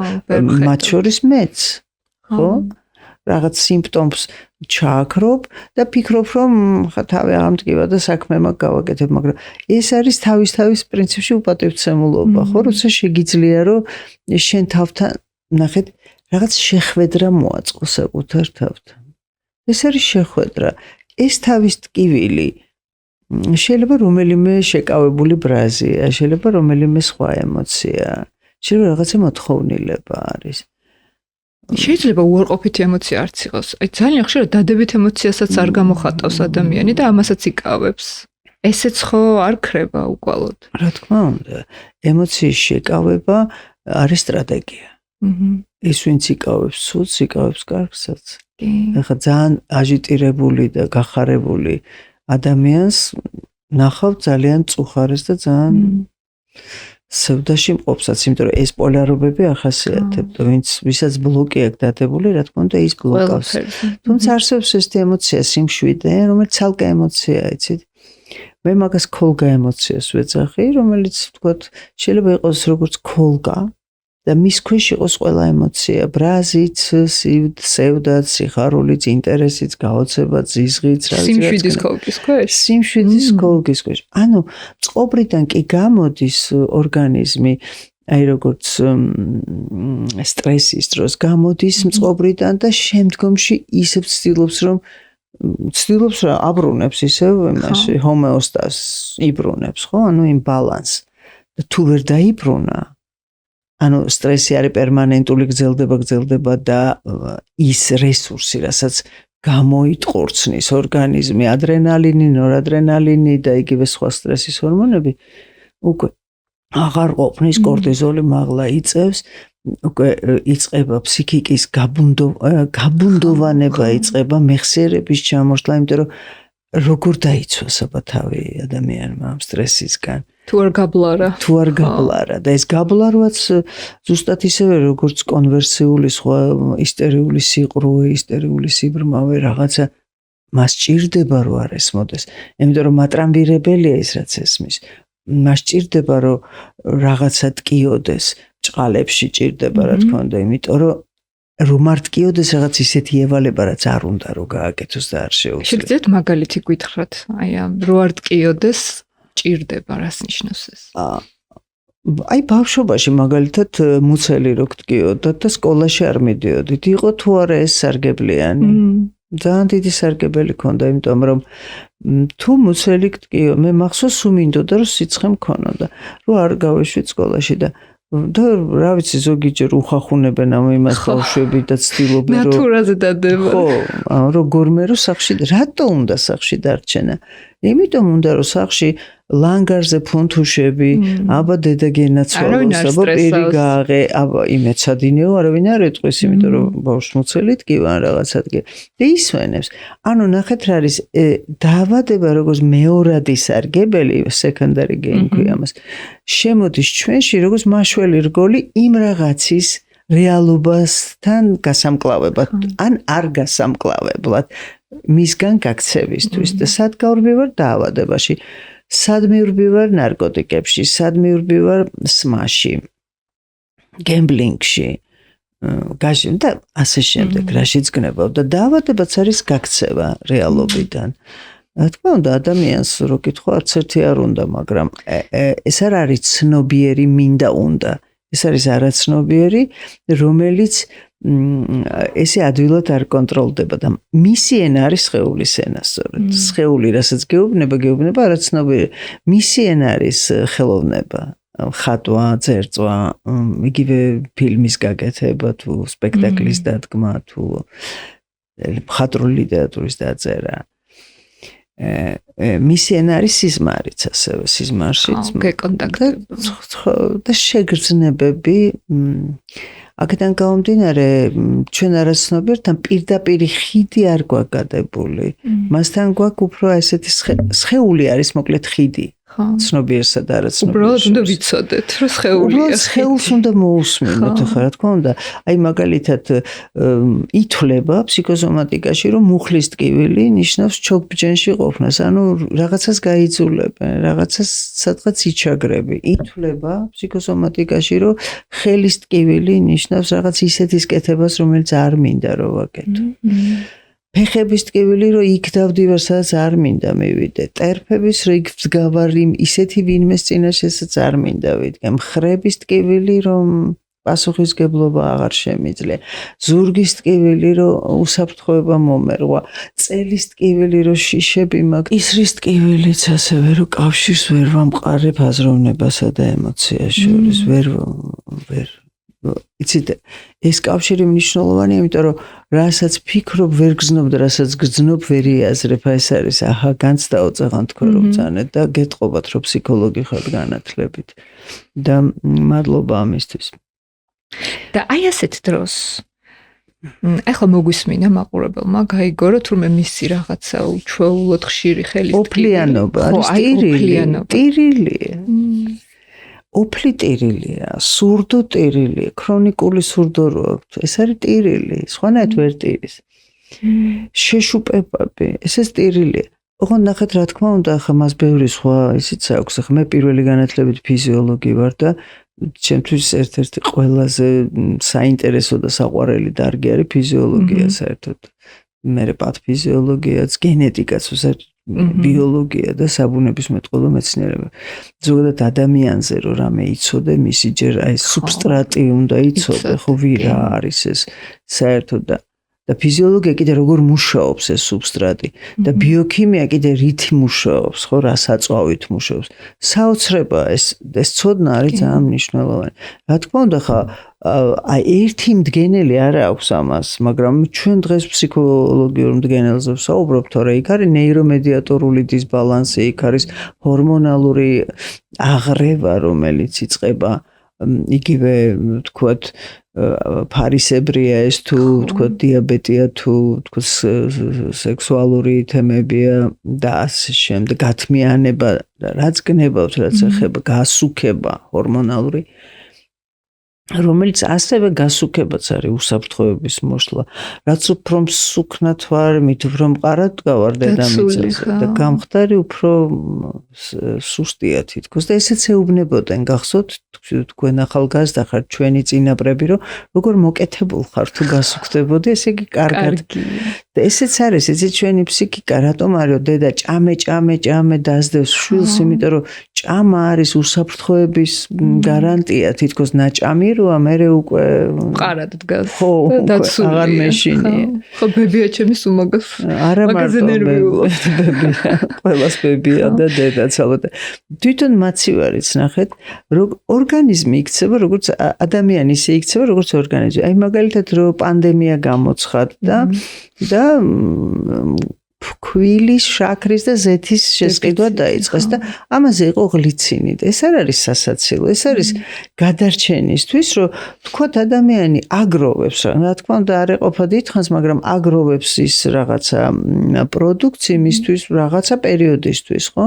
მათ შორის მეც, ხო? რაღაც სიმპტომს ჩააქრობ და ფიქრობ, რომ ხა თავი ამტკივა და საქმე მაგ გავაკეთებ, მაგრამ ეს არის თავის პრინციპში უპატივცემულობა, ხო? როცა შეგიძლია, რომ შენ თავთან ნახეთ, რაღაც შეხვედრა მოაწყო საკუთარ თავთან. ეს არის შეხვედრა. ეს თავის ტკივილი შეიძლება რომელიმე შეკავებული ბრაზია, შეიძლება რომელიმე სხვა ემოცია, შეიძლება რაღაცა მოთხოვნილება არის. შეიძლება უარყოფითი ემოცია არც იყოს. აი ძალიან ხშირად დადებით ემოციასაც არ გამოხატავს ადამიანი და ამასაც იკავებს. ესეც ხო არ ქრება უკვალოდ. რა თქმა უნდა, ემოციის შეკავება არის სტრატეგია. ეს ვინც იკავებს ცუდს, იკავებს კარგსაც. ახლა ძალიან აჟიტირებული და გახარებული ადამიანს ნახავ ძალიან წუხარეს და ძალიან სევდაში მყოფსაც, იმიტომ რომ ეს პოლარობები ახასიათებთ, ვისაც ბლოკი აქვს დადებული, რა თქმა უნდა ის ბლოკავს. თუმცა არსებობს ეს ემოცია, სიმშვიდე, რომელიც ცალკე ემოციაა, იცით? მე მაგას ქოლგა ემოციას ვეძახი, რომელიც ვთქვათ, შეიძლება იყოს როგორც ქოლგა, და მის ქვეშ იყოს ყველა ემოცია, ბრაზიც, სევდაც, სიხარულიც, ინტერესიც, გაოცებაც, ზიზღიც, რა ვიცი. სიმშვიდის ქოლგის ქვეშ. სიმშვიდის ქოლგის ქვეშ. ანუ წყობრიდან კი გამოდის ორგანიზმი, აი როგორც სტრესის დროს გამოდის წყობრიდან და შემდგომში ისევ ცდილობს რომ აბრუნებს ისევ იმაში ჰომეოსტაზს იბრუნებს, ხო? ანუ იმ ბალანსს. და თუ ვერ დაიბრუნა, ანუ სტრესი არის პერმანენტული გრძელდება და ის რესურსი, რასაც გამოიტყორცნის ორგანიზმი, ადრენალინი, ნორადრენალინი და იგივე სხვა სტრესის ჰორმონები, უკვე აღარ ყოფნის, კორტიზოლი მაღლა იწევს, უკვე იწყება ფსიქიკის გაბუნდოვანება, იწყება მეხსიერების ჩამოსვლა, იმიტომ რომ როგორ დაიცვას აბა თავი ადამიანმა ამ სტრესისგან. თუ არ გაბლარა და ეს გაბლარვაც ზუსტად ისევე როგორც კონვერსიული სხვა ისტერიული სიყრუე, ისტერიული სიბრმავე რაღაცა მას ჭირდება რომ არ ესმოდეს. იმიტომ რომ მატრამვირებელია ის რაც ესმის. მას ჭირდება რომ რაღაცა ტკიოდეს, ჭყალებში ჭირდება რა თქმა უნდა, იმიტომ რომ არ ტკიოდეს რაღაც ისეთი ევალება რაც არ უნდა რომ გააკეთოს და არ შეუძლია. შეგიძლიათ მაგალითი გითხრათ, აი ამ რო არ ტკიოდეს ჭირდება, რას ნიშნავს ეს? აი ბავშვობაში მაგალითად მუცელი რო გტკიოდათ და სკოლაში არ მიდიოდით, იყო თუ არა ეს სარგებლიანი? ძალიან დიდი სარგებელი ქონდა, იმიტომ რომ თუ მუცელი გტკიო, მე მახსოვს უმინდოდა რომ სიცხე მქონოდა, რომ არ გავეშვით სკოლაში და რა ვიცი ზოგიჯერ უხახუნებენ ამ იმას ბავშვები და ცდილობენ რომ ნატურაზე დადება. ხო, როგორმე რომ სახლში რატო უნდა სახლში დარჩენა? იმიტომ უნდა რომ სახლში ლანგარზე ფუნთუშები, აბა დედა გენაცვალოს, აბა პირი გააღე, აბა იმეცადინეო, არავინ არ ეტყვის, იმიტომ რომ ბავშვს მუცელი ტკივა რაღაცადგე. და ისვენებს. ანუ ნახეთ რა არის დაავადება როგორც მეორადი სარგებელი, secondary gain ქვია მას. შემოდის ჩვენში როგორც მაშველი რგოლი იმ რაღაცის რეალობასთან გასამკლავებლად, ან არ გასამკლავებლად. მისგან გაქცევისთვის და სად გავრბივარ დაავადებაში, სად მივრბივარ ნარკოტიკებში, სად მივრბივარ სმაში, გემბლინგში, და ასე შემდეგ, რაშიც გნებავ და დაავადებაც არის გაქცევა რეალობიდან. რა თქმა უნდა, ადამიანს რო კითხვა, არც ერთი არ უნდა, მაგრამ ეს არ არის ცნობიერი მინდა უნდა. ეს არის არაცნობიერი, რომელიც ესე ადვილად არ კონტროლდება და მისი ენა არის სხეულის ენა, სწორედ. სხეული რასაც გეუბნება, არაცნობიერი. მისი ენა არის ხელოვნება, ხატვა, წერწვა, იგივე ფილმის გაკეთება თუ სპექტაკლის დადგმა თუ მხატვრული ლიტერატურის დაწერა. მისი ენა არის სიზმარიც ასევე, სიზმარშიც და შეგრძნებები. აქედან გამომდინარე, ჩვენ არაცნობიერთან პირდაპირი ხიდი არ გვაქვს გადებული. მასთან გვაქვს უფრო ესეთი სხეული არის, მოკლედ ხიდი. ცნობიერსა და არაცნობიერს. უბრალოდ უნდა ვიცოდეთ, რომ სხეულია. სხეულს უნდა მოусმინოთ, ხო რა თქმა უნდა. აი მაგალითად ითვლება ფსიქოსომატიკაში, რომ მუხლის ტკივილი ნიშნავს ჩოგბჯენში ყოფნას, ანუ რაღაცას გაიძულებენ, რაღაცას სადღაც იჩაგრები. ითვლება ფსიქოსომატიკაში, რომ ხელის ტკივილი ნიშნავს რაღაც ისეთის კეთებას, რომელიც არ მინდა რომ ვაკეთო. ფეხების ტკივილი, რომ იქ დავდივარ, სადაც არ მინდა მივიდე. ტერფების, რომ იქ ვდგავარ ისეთი ვინმეს წინაშესაც არ მინდა ვიდგე. მხრების ტკივილი, რომ პასუხისგებლობა აღარ შემიძლია. ზურგის ტკივილი, რომ უსაფრთხოება მომერღვა. წელის ტკივილი, რომ შიშები მაქვს. ისრის ტკივილიც ასევე, რომ კავშირს ვერ ვამყარებ აზროვნებასა და ემოციას შორის. ვერ იცით, ეს კავშირი მნიშვნელოვანია, იმიტომ რომ რასაც ფიქრობ, ვერ გრძნობ და რასაც გრძნობ, ვერ იაზრებ. ეს არის, აჰა, განცდაო წაღან თქვენ რომ ბრძანეთ და გეტყობათ, რომ ფსიქოლოგი ხართ განათლებით. და მადლობა ამისთვის. და აი ასეთ დროს ახლა მოგვისმინა მაყურებელმა, გაიგო, რომ თურმე მისი რაღაცა უჩვეულოდ ხშირი ხელის ოფლიანობა არის ტირილია. ოფლი ტირილია, სურდო ტირილია, ქრონიკული სურდო რო აქვს. ეს არის ტირილი, სხვანაირად ვერ ტირის. შეშუპებები, ეს ტირილია. ოღონდ ნახეთ, რა თქმა უნდა, ახლა მას ბევრი სხვა ისიც აქვს. ახლა მე პირველი განათლებით ფიზიოლოგი ვარ და ჩემთვის ერთ-ერთი ყველაზე საინტერესო და საყვარელი დარგი არის ფიზიოლოგია საერთოდ. მე პათოფიზიოლოგიაც, გენეტიკაც, ბიოლოგია და საბუნებისმეტყველო მეცნიერება. ზოგადად ადამიანზე რომ რამე იცოდე, მისი ჯერ აი სუბსტრატი უნდა იცოდე, ხო ვირა არის ეს საერთოდ და ფიზიოლოგია კიდე როგორ მუშაობს ეს სუბსტრატი და ბიოქიმია კიდე რითი მუშაობს, ხო რა საწვავით მუშაობს. საოცრება ეს ცოდნა არის ძალიან მნიშვნელოვანი. რა თქმა უნდა ხა აი ერთი მდგენელი არ აქვს ამას, მაგრამ ჩვენ დღეს ფსიქოლოგიურ მდგენელზე ვსაუბრობთ, თორე იქ არის ნეირომედიატორული დისბალანსი, იქ არის ჰორმონალური აღრევა, რომელიც იწყება იგივე თქვათ ფარისებრია ეს თუ თქვათ დიაბეტია თუ თქვათ სექსუალური თემებია და ასე შემდეგ გათმიანება რაც გნებავთ რაც ეხება გასუქება ჰორმონალური რომელიც ასევე გასუქებაც არის უსაფრთხოების მოშლა რაც უფრო მსუქნად ვარ მით უფრო მყარად გავარ დედამიწაზე და გამხდარი უფრო სუსტია თითქოს და ესეც ეუბნებოდნენ გახსოვთ თქვენ ახალგაზრდა ხართ ჩვენი წინაპრები რომ როგორ მოკეთებულ ხარ თუ გასუქდებოდი ესე იგი კარგად და ესეც არის ესე ჩვენი ფსიქიკა რატომ არის რომ დედა ჭამე დაძდევს შვილს იმიტომ რომ ჭამა არის უსაფრთხოების გარანტია თითქოს ნაჭამი როა მე უკვე მყარად დგას და დაცულია აღარ მეშინია ხო ბებია ჩემი უმაგას არა მარტო ბებია ყველას ბებია და დედაც ალბათ თვითონ მაცივარიც ნახეთ რომ ორგანიზმი იქცევა როგორც ადამიანი ისე იქცევა როგორც ორგანიზმი აი მაგალითად რომ პანდემია გამოცხად და ფქვილის, შაქრის და ზეთის შესყიდვა დაიწყეს და ამაზე იყო გლიცინი და ეს არ არის სასაცილო, ეს არის გადარჩენისთვის, რომ თქვათ ადამიანი აგროვებს, რა თქმა უნდა არ ეყოფა დიდხანს, მაგრამ აგროვებს ის რაღაცა პროდუქცია მისთვის რაღაცა პერიოდისთვის, ხო?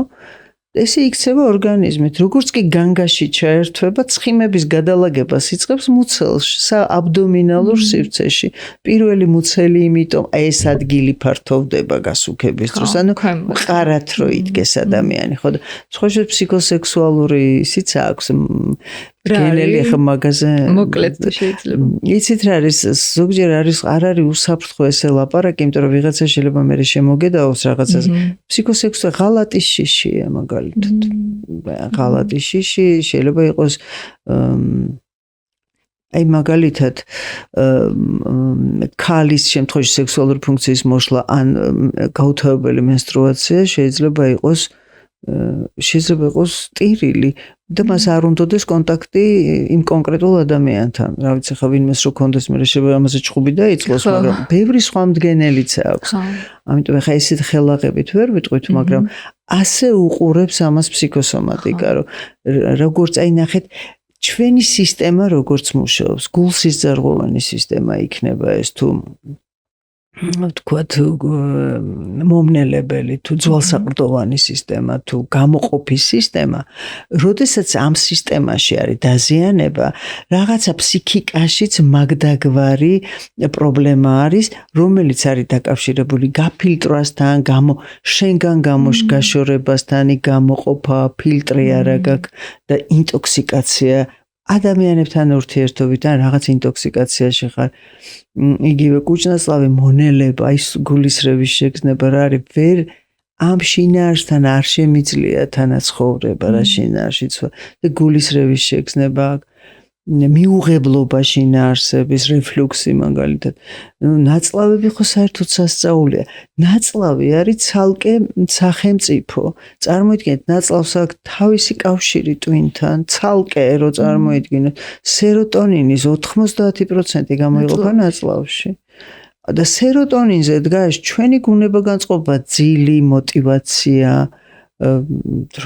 ესე იქცევა ორგანიზმით, როგორც კი განგაში ჩაერთვება, ცხიმების გადალაგებას იწყებს მუცელში, აბდომინალურ სივრცეში. პირველი მუცელი, იმიტომ ეს ადგილი ფართოვდება გასუქების დროს, ანუ მყარად რო იდგეს ადამიანი, ხო და სხვაშორის ფსიქოსექსუალური ისიც აქვს გენელი ხა მაგაზე მოკლედ შეიძლება. იცით რა არის ზოგჯერ არ არის უსაფრთხო ესე ლაპარაკი, იმიტომ რომ ვიღაცა შეიძლება მე შემოგედაოს რაღაცას. ფსიქოსექსუალური ღალატის შიშია მაგალითად. ღალატის შიში შეიძლება იყოს აი მაგალითად ქალის შემთხვევაში სექსუალური ფუნქციის მოშლა ან გაუთავებელი მენსტრუაცია შეიძლება იყოს სტერილი და მას არ უნდადეს კონტაქტი იმ კონკრეტულ ადამიანთან. რა ვიცი ხა ვინმეს რო კონდეს მე შეიძლება ამაზე ჭხუბი დაიწყოს, მაგრამ ბევრი სხვა მდგენელიც აქვს. ამიტომ ხა ესეთ ხელაღებით ვერ ვიტყვით, მაგრამ ასე უყურებს ამას ფსიქოსომატიკა, რომ როგორც აი ნახეთ ჩვენი სისტემა როგორც მუშაობს, გულსისძარღვოვანი სისტემა იქნება ეს თუ თქვათ მომნელებელი თუ ძვალსაყრდოვანი სისტემა თუ გამოყოფის სისტემა, როდესაც ამ სისტემაში არის დაზიანება, რაღაცა ფსიქიკაშიც მაგდაგვარი პრობლემა არის, რომელიც არის დაკავშირებული გაფილტრვასთან, შენგან გაშორებასთან, გამოყოფა, ფილტრი არა გაქვს და ინტოქსიკაცია ადამიანებთან ურთიერთობიდან რაღაც ინტოქსიკაციაში ხარ. იგივე კუჭნაწლავი მონელება, ის გულისრევის შეგრძნება რა არის, ვერ ამ შინაარსთან არ შემიძლია თანაცხოვრება რა შინაარშიც და გულისრევის შეგრძნება მიუღებლობა შინაარსების რეფლუქსი მაგალითად. ნაწლავები ხო საერთოდ სასწაულია. ნაწლავი არის ცალკე სახელმწიფო. წარმოიდგინეთ, ნაწლავს აქვს თავისი კავშირი ტვინთან, ცალკე რო წარმოიდგინოთ, სეროტონინის 90% გამოიყოფა ნაწლავში. და სეროტონინზე დგას ჩვენი გუნებაგანწყობა, ძილი, мотиваცია,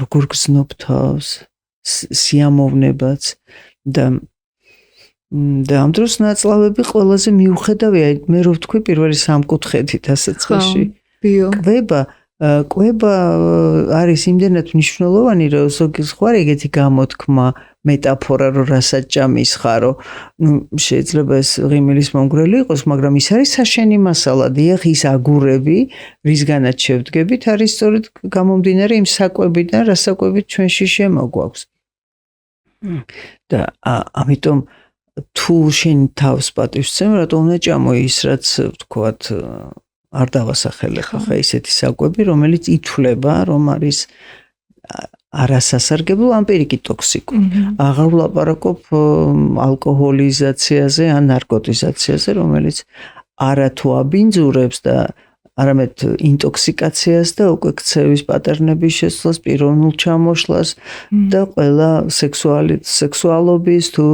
როგორ გზნობ თავს, სიამოვნებაც და ამ დროს ნაწლავები ყველაზე მიუხედავია, მე რო ვთქვი პირველი სამკუთხედით ასე წეში. კვება არის იმდენად მნიშვნელოვანი, რომ ზოგი სხვა ეგეთი გამოთქმა მეტაფორა რომ რასაც ჭამის ხარო, შეიძლება ეს ღიმილის მომგვრელი იყოს, მაგრამ ის არის საშენი მასალა, დიახ, ის აგურები, რისგანაც შევდგებით, არის სწორედ გამომდინარე იმ საკვებიდან, რა საკვებით ჩვენში შემოგვაქვს. და ამიტომ თუ შენ თავს პატივსცემ, რატომ უნდა ჭამო ის, რაც ვთქვათ, არ დავასახელებ ხა ისეთი საკვები, რომელიც ითვლება, რომ არის არასასარგებლო, ან პირიქით ტოქსიკური. აღარ ვლაპარაკობ ალკოჰოლიზაციაზე ან ნარკოტიზაციაზე, რომელიც არა თუ აბინძურებს და არამედ ინტოქსიკაციას და უკვე ქცევის პატერნების შესვლას, პიროვნულ ჩამოშლას და ყველა სექსუალობის თუ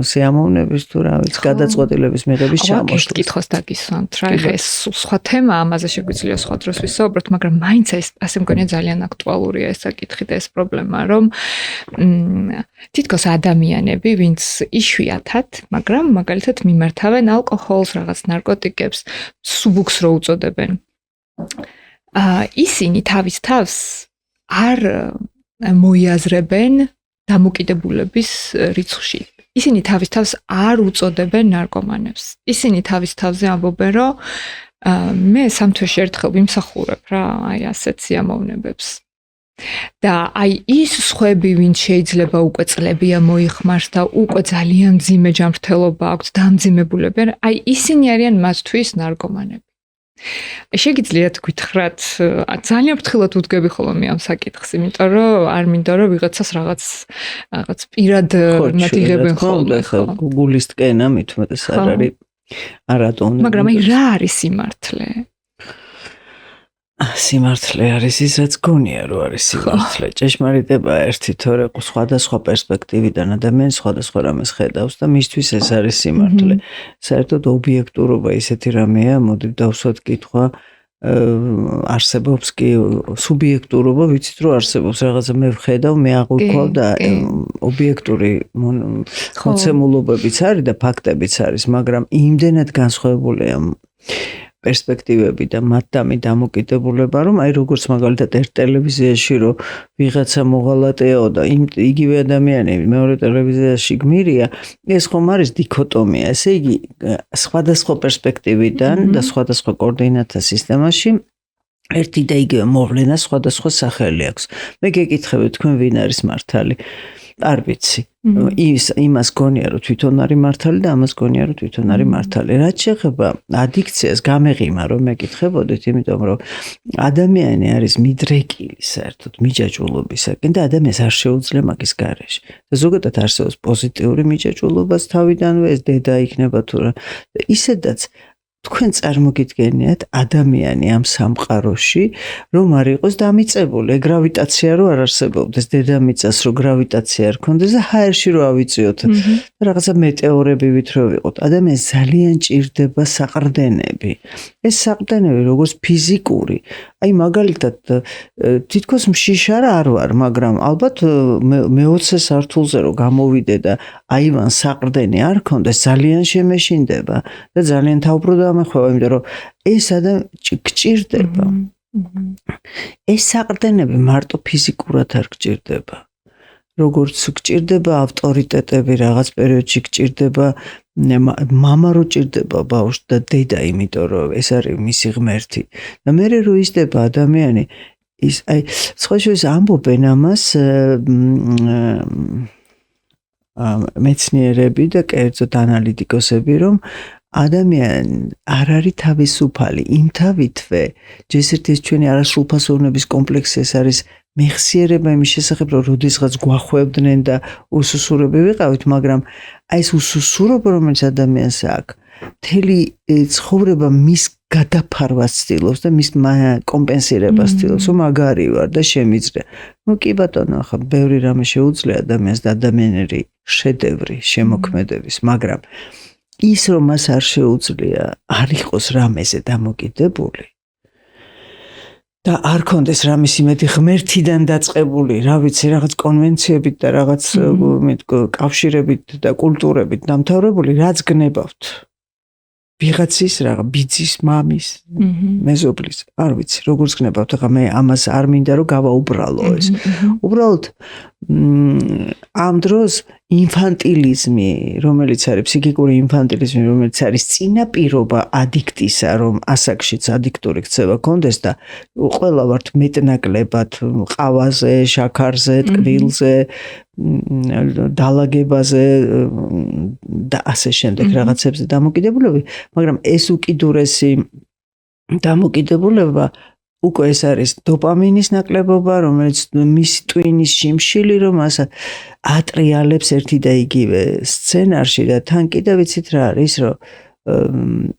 სიამოვნების თუ რა ვიცი, გადაწყვეტილების მიღების ჩამოშლას. აქ კითხოს დაგისვამთ რა, ეხლა ეს სხვა თემა, ამაზე შეგვიძლია სხვა დროს ვისაუბროთ, მაგრამ მაინც ასე მგონია ძალიან აქტუალურია ეს საკითხი და ეს პრობლემა, რომ თითქოს ადამიანები, ვინც იშვიათად, მაგრამ მაგალითად მიმართავენ ალკოჰოლს, რაღაც ნარკოტიკებს, სუბუქს რო უწოდებენ. ისინი თავის თავს არ მოიაზრებენ დამოკიდებულების რიცხვში. ისინი თავის თავს არ უწოდებენ ნარკომანებს. ისინი თავის თავზე ამბობენ, რომ მე სამთვეში ერთხელ ვიმსახურებ რა, აი ასეთ სიამოვნებებს. და აი ის სხვები, ვინც შეიძლება უკვე წლებია მოიხმარს და უკვე ძალიან მძიმე ჯანმრთელობა აქვთ, დამძიმებულებიან, აი ისინი არიან მათთვის ნარკომანები. შეგიძლიათ გითხრათ, ძალიან ფრთხილად უდგები ხოლმე ამ საკითხს, იმიტომ რომ არ მინდა რომ ვიღაცას რაღაც პირად ნადიღებენ ხოლმე. ხო, გუგულის ტკენა მithumetes არ არის არატომ. მაგრამ აი რა არის სიმართლე? სიმართლე არის ის, რაც გონია, რომ არის სიმართლე. ჭეშმარიტება ერთი თორე სხვადასხვა პერსპექტივიდან ადამიანი სხვადასხვა რამეს ხედავს და მისთვის ეს არის სიმართლე. საერთოდ ობიექტურობა ისეთი რამეა, მოდით დავსვათ კითხვა, არსებობს კი სუბიექტურობა, ვიცით რომ არსებობს რაღაცა მე ვხედავ, მე აღვიქვავ და ობიექტური მოცემულობებიც არის და ფაქტებიც არის, მაგრამ იმდენად განსხვავებულია პერსპექტივები და მათდამი დამოკიდებულება, რომ აი როგორც მაგალითად ერთ ტელევიზიაში რომ ვიღაცა მოღალატეაო და იგივე ადამიანი მეორე ტელევიზიაში გმირია, ეს ხომ არის დიქოტომია. ესე იგი, სხვადასხვა პერსპექტივიდან და სხვადასხვა კოორდინატთა სისტემაში ერთი და იგივე მოვლენა სხვადასხვა სახელი აქვს. მე გეკითხებით, თქვენ ვინ არის მართალი? არ ვიცი. იმას გონია, რომ თვითონ არის მართალი და ამას გონია, რომ თვითონ არის მართალი. რაც შეეხება ადიქციას, გამეღიმა რომ მეკითხებოდეთ, იმიტომ რომ ადამიანი არის მიდრეკილი საერთოდ მიჯაჭვულობისაკენ და ადამიანს არ შეუძლია მაგის გარეშე. და ზოგადად არსებობს პოზიტიური მიჯაჭვულობაც თავიდანვე, ეს დედა იქნება თუ რა. ისედაც თქვენ წარმოგიდგენიათ ადამიანი ამ სამყაროში, რომ არ იყოს დამიწებული, გრავიტაცია რო არ არსებობდეს, დედამიწას რო გრავიტაცია არ ქონდეს და ჰაერში რო ავიწიოთ, რაღაცა მეტეორები რო ვიყოთ. ადამიანს ძალიან ჭირდება საყრდენები. ეს საყრდენები როგორც ფიზიკური, აი მაგალითად თითქოს მშიშარ არ ვარ, მაგრამ ალბათ მე-20 სართულზე რო გამოვიდე და აივან საყრდენი არ ქონდეს, ძალიან შემეშინდება და ძალიან თავბრუდა ამეხვევა, იმიტომ რომ ეს გჭირდება. ეს საყრდენები მარტო ფიზიკურად არ გჭირდება. როგორც გჭირდება ავტორიტეტები რაღაც პერიოდში გჭირდება მამა რო ჭირდება ბავშვს და დედა, იმიტომ რომ ეს არის მისი ღმერთი. და მე რო ისდება ადამიანი ის აი სხვაშორის ამბობენ ამას მეცნიერები და კერძოდ ანალიტიკოსები, რომ ადამიანი არ არის თავისუფალი, იმთავითვე ჯესერთი ეს ჩვენი არასრულფასოვნების კომპლექსი, ეს არის მეხსიერება იმის შესახებ, რომ როდესღაც გვახვევდნენ და უსუსურები ვიყავით, მაგრამ აი ეს უსუსურობა, რომელიც ადამიანს აქვს, მთელი ცხოვრება მის გადაფარვას ცდილობს და მის კომპენსირებას ცდილობს, რომ მაგარი ვარ და შემიძლია. ნუ კი ბატონო, ახლა ბევრი რამე შეუძლია ადამიანს და ადამიანური შედევრი შემოქმედების, მაგრამ ის რომ მას არ შეუძლია არ იყოს რამეზე დამოკიდებული და არ კონდეს რამის იმედი ღმერთიდან დაწყებული, რა ვიცი, რაღაც კონვენციებით და რაღაც კავშირებით და კულტურებით დამთავრებული, რაც გნებავთ. ვიღაცის რაღა ბიძის, მამის, მეზობლის, არ ვიცი, როგორც გნებავთ, ახლა მე ამას არ მინდა რომ გავაუბრალო ეს. უბრალოდ ამ დროს ინფანტილიზმი, რომელიც არის ფსიქიკური ინფანტილიზმი, რომელიც არის წინაპირობა ადიქტისა, რომ ასაკშიც ადიქტური ქცევა კონდეს და ყველა ვართ მეტნაკლებად ყავაზე, შაქარზე, ტკბილზე, დალაგებაზე და ასე შემდეგ რაღაცებზე დამოკიდებულები, მაგრამ ეს უკიდურესი დამოკიდებულება უკვე ეს არის დოპამინის ნაკლებობა, რომელიც მის ტვინის შიმშილი, რომ ასე ატრიალებს ერთი და იგივე სცენარში და თან კიდევ ვიცით რა არის, რომ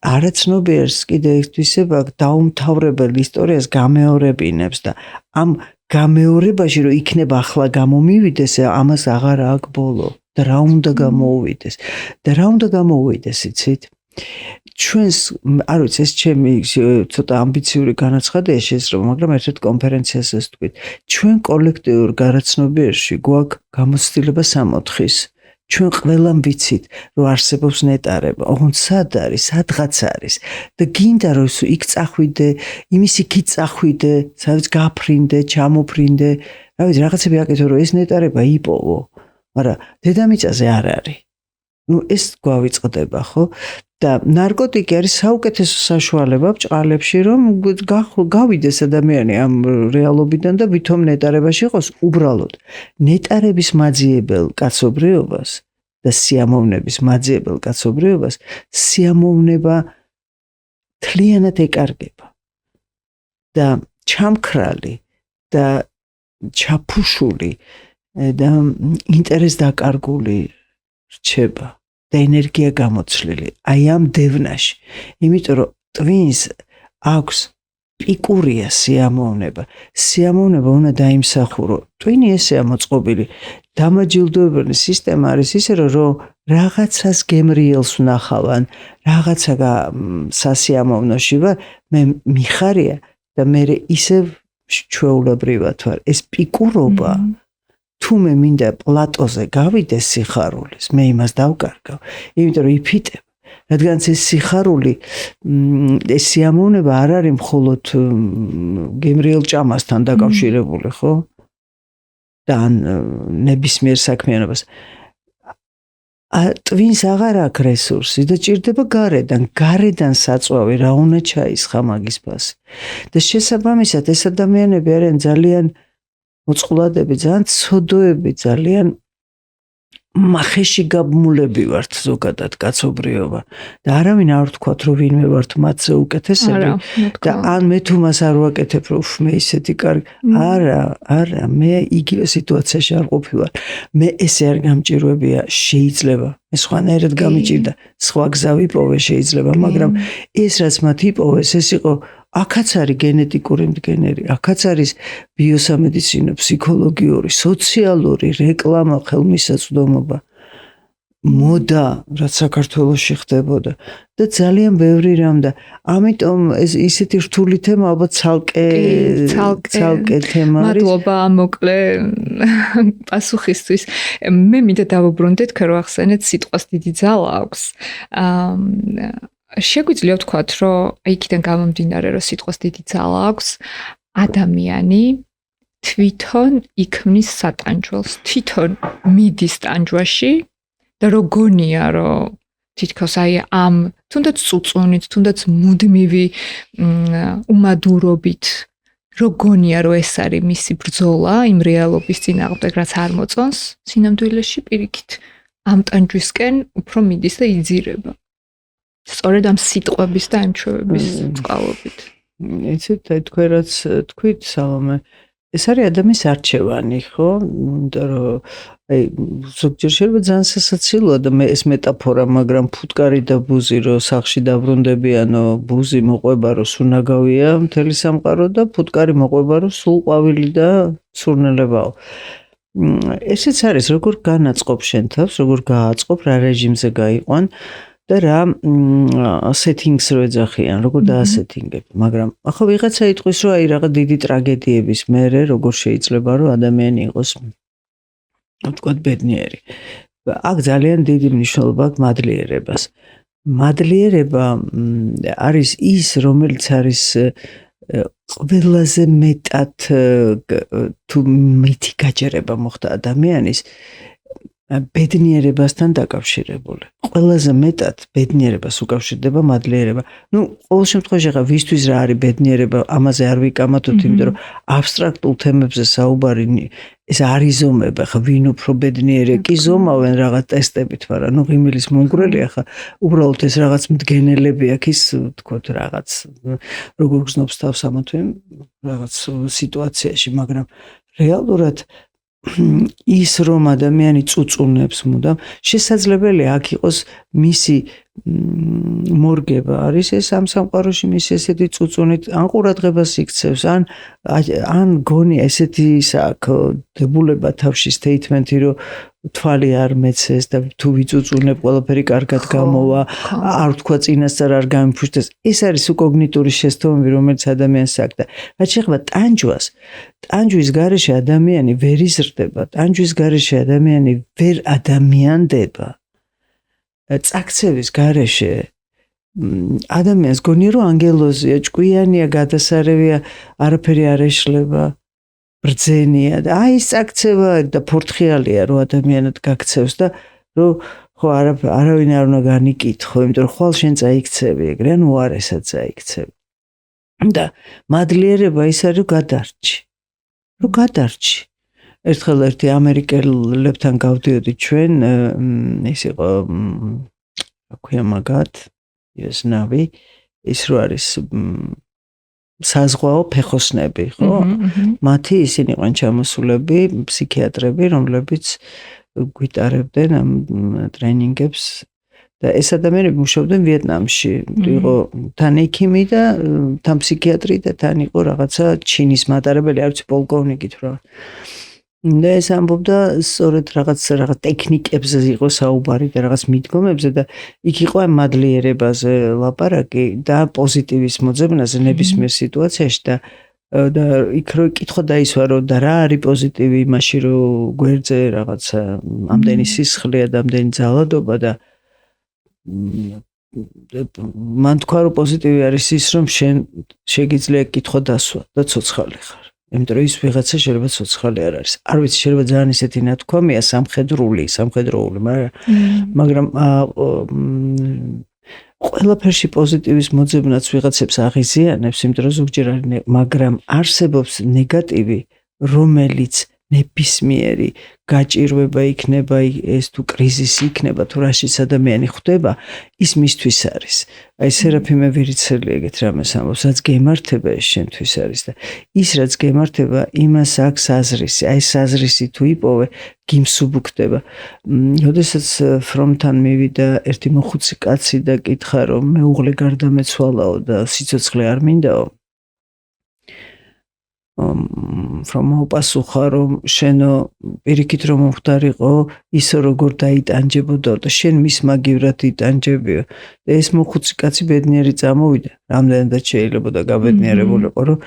არაცნობიერს კიდე ეთვისება დაუმთავრებელ ისტორიას გამეორებინებს და ამ გამეორებაში რომ იქნება ახლა გამომივიდეს, ამას აღარ აქვს ბოლო და რა უნდა გამოუვიდეს და რა უნდა გამოუვიდეს, იცით? ჩვენს არ ვიცი ეს ჩემი ცოტა ამბიციური განაცხადია შესაძლოა, მაგრამ ერთ-ერთ კონფერენციაზე ვთქვით, ჩვენ კოლექტიურ გარაცნობიერში გვაქვს გამოცდილება 64-ის. ჩვენ ყველამ ვიცით, რომ არსებობს ნეტარება, ოღონდ სად არის, სადღაც არის და გინდა რომ იქ წახვიდე, იმის იქით წახვიდე, სადაც გაფრინდე, ჩამოფრინდე, რა ვიცი, რაღაცები აკეთო, რომ ეს ნეტარება იპოვო, მაგრამ დედამიწაზე არ არის. ეს გვავიწყდება, ხო? და ნარკოტიკი არის საუკეთესო საშუალება ბჭყალებში, რომ გავიდეს ადამიანი ამ რეალობიდან და ვითომ ნეტარებაში იყოს, უბრალოდ ნეტარების მაძიებელ კაცობრიობას და სიამოვნების მაძიებელ კაცობრიობას სიამოვნება თლიანად ეკარგება და ჩამქრალი და ჩაფუშული და ინტერესდაკარგული რჩება და ენერგია გამოცვლილი აი ამ დევნაში, იმიტომ რომ ტვინს აქვს პიკურია სიამოვნება. სიამოვნება უნდა დაიმსახურო. ტვინი ესეა მოწყობილი. დამაჯილდოებელი სისტემა არის ისე, რომ რაღაცას გემრიელს ვნახავან, რაღაცა სასიამოვნოში ვარ, მე მიხარია და მე ისევ ჩვეულებრივად ვარ. ეს პიკურობა თუ მე მინდა პლატოზე გავიდეს სიხარულის, მე იმას დავკარგავ, იმიტომ რომ იფიტებ, რადგან ეს სიხარული, ეს სიამოვნება არ არის მხოლოდ გემრიელ ჭამასთან დაკავშირებული, ხო? და ნებისმიერ საქმიანობას. ტვინს აღარ აქვს რესურსი და ჭირდება გარედან საწვავი, რა უნდა ჩაისხა მაგის ფასი. და შესაბამისად ეს ადამიანები არიან ძალიან მოწყვლადები, ძალიან ცოდოები, ძალიან მახეში გაბმულები ვართ ზოგადად კაცობრიობა და არავინ არ ვთქვათ, რომ ვინმე ვართ მათზე უკეთესები და ან მე თუ მას არ ვაკეთებ, რომ მე ისეთი კარგი, არა, მე იგივე სიტუაციაში არ ყოფილვარ. მე ესე არ გამჭირვებია, შეიძლება მე სხვანაირად გამიჭირდა, სხვა გზა ვიპოვე შეიძლება, მაგრამ ეს რაც მათ იპოვეს, ეს იყო აქაც არის გენეტიკური მდგენელი, აქაც არის ბიოსამედიცინო, ფსიქოლოგიური, სოციალური რეკლამა, ხელმისაწვდომობა, მოდა, რაც საქართველოში ხდებოდა და ძალიან ბევრი რამ და ამიტომ ეს ისეთი რთული თემა ალბათ ცალკე თემა არის. მადლობა მოკლე პასუხისთვის. მე მინდა დავუბრუნდე თქვენ რო ახსენეთ სიტყვას დიდი ძალა აქვს. შეგვიძლია ვთქვათ, რომ იქიდან გამომდინარე, რომ სიტყვას დიდი ძალა აქვს, ადამიანი თვითონ იქმნის სატანჯველს, თვითონ მიდის ტანჯვაში და როგორია, რომ თითქოს აი ამ თუნდაც წუწუნით, თუნდაც მუდმივი უმადურობით, როგორია, რომ ეს არის მისი ბრძოლა იმ რეალობის წინააღმდეგ, რაც არ მოწონს, სინამდვილეში პირიქით ამ ტანჯვისკენ უფრო მიდის და იძირება. სწორედ ამ სიტყვების და ამ ჩვევების წყალობით. იცით, თქვენ რაც თქვით, სალომე, ეს არის ადამიანის არჩევანი, ხო? იმიტომ რომ აი ზოგჯერ შეიძლება ძალიან სასაცილოა და ეს მეტაფორა, მაგრამ ფუტკარი და ბუზი რო სახში დაბრუნდებიანო, ბუზი მოყვება რომ სუნაგავია მთელი სამყარო და ფუტკარი მოყვება რომ სულ ყვავილი და სურნელებაო. ესეც არის როგორ განაწყობ შენ თავს, როგორ გააწყობ, რა რეჟიმზე გაიყვან და რა settings რო ეძახიან, როგორ დაასეტინგებ, მაგრამ ახლა ვიღაცა იტყვის რომ აი რაღაც დიდი ტრაგედიების მერე როგორ შეიძლება რომ ადამიანი იყოს ვთქვათ ბედნიერი. აქ ძალიან დიდი მნიშვნელობა აქვს მადლიერებას. მადლიერება არის ის, რომელიც არის ყველაზე მეტად თუ მითი გაჯერება მოხდა ადამიანის ბედნიერებასთან დაკავშირებული. ყველაზე მეტად ბედნიერებას უკავშირდება მადლიერება. ყოველ შემთხვევაში ხა ვისთვის რა არის ბედნიერება, ამაზე არ ვიკამათოთ, იმიტომ რომ აბსტრაქტულ თემებზე საუბარი ეს არის ზომება, ხა ვინ უფრო ბედნიერია, კი ზომავენ რაღაც ტესტებით, მაგრამ ღიმილის მონგრელია ხა უბრალოდ ეს რაღაც მდგენელები აქვს ის თქოთ რაღაც როგორ გზნობს თავს ამა თუ რაღაც სიტუაციაში, მაგრამ რეალურად ის რომ ადამიანი წუწუნებს მუდამ შესაძლებელია აქ იყოს მისი მორგება არის ეს ამ სამყაროში მის ესეთი წუწუნით ან ყურადღებას იქცევს ან გონია ესეთი აქვს დებულება თავში სტეიტმენტი რომ თვალი არ მეცეს და თუ ვიწუწუნებ ყველაფერი კარგად გამოვა არ თქვა წინასწარ არ გამიფუშტეს ეს არის კოგნიტური შესტომები რომელიც ადამიანს აქვს და რაც შეეხება ტანჯვის გარეშე ადამიანი ვერ იზრდება ტანჯვის გარეშე ადამიანი ვერ ადამიანდება წაქცევის გარეშე ადამიანს გონია რომ ანგელოზია ჭკვიანია გადასარევია არაფერი არ ეშლება ბრძენია და აი ეს წაქცევა და ფორთხიალია რომ ადამიანად გაქცევს და რომ ხო არავინ არ უნდა განიკითხო იმიტომ რომ ხვალ შენ წაიქცევი ეგრე ან უარესად წაიქცევი და მადლიერება ის არის რომ გადარჩი ერთხელ ერთი ამერიკელებთან გავდიოდი ჩვენ ის იყო რა ქვია მაგათ ეს ნავი ის რო არის საზღვაო ფეხოსნები ხო მათი ისინი იყვნენ ჩამოსულები ფსიქიატრები რომლებიც გვიტარებდნენ ამ ტრენინგებს და ეს ადამიანები მუშაობდნენ ვიეტნამში იყო თან ექიმი და თან ფსიქიატრი და თან იყო რაღაცა ჩინის მატარებელი არც პოლკოვნიკი თუ რა და ეს ამბობდა სწორედ რაღაც ტექნიკებზე იყო საუბარი და რაღაც მიდგომებზე და იქ იყო ამ მადლიერებაზე ლაპარაკი და პოზიტივის მოძებნაზე ნებისმიერ სიტუაციაში და იქ რო კითხვა დაისვა რომ და რა არის პოზიტივი იმაში რომ გვერდზე რაღაცა ამდენი სისხლია და ამდენი ძალადობა და მან თქვა რომ პოზიტივი არის ის რომ შენ შეგიძლია კითხვა დასვა და ცოცხალი ხარ იმიტომ რომ ის ვიღაცა შეიძლება ცოცხალი არ არის. არ ვიცი შეიძლება ძალიან ისეთი ნათქვამია სამხედროული, მაგრამ ყველაფერში პოზიტივის მოძებნაც ვიღაცებს აღიზიანებს, იმიტომ რომ ზოგჯერ მაგრამ არსებობს ნეგატივი, რომელიც ნებისმიერი გაჭირვება იქნება ეს თუ კრიზისი იქნება თუ რაშიც ადამიანი ხვდება ის მისთვის არის აი სერაფიმე ვირიცელი ეგეთ რამეს ამბობს რაც გემართება ეს შენთვის არის და ის რაც გემართება იმას აქვს აზრისი აი აზრისი თუ იპოვე გიმსუბუქდება როდესაც ფრომთან მივიდა ერთი მოხუცი კაცი და კითხა რომ მეუღლე გარდამეცვალაო და სიცოცხლე არ მინდაო from უპასუხა რომ შენო პირიქით რომ მომხდარიყო ისო როგორ დაიტანჯებოდო და შენ მის მაგივრად იტანჯებიო და ეს მოხუცი კაცი ბედნიერი წამოვიდა რამდენადაც შეიძლება და გაბედნიერებულიყო რომ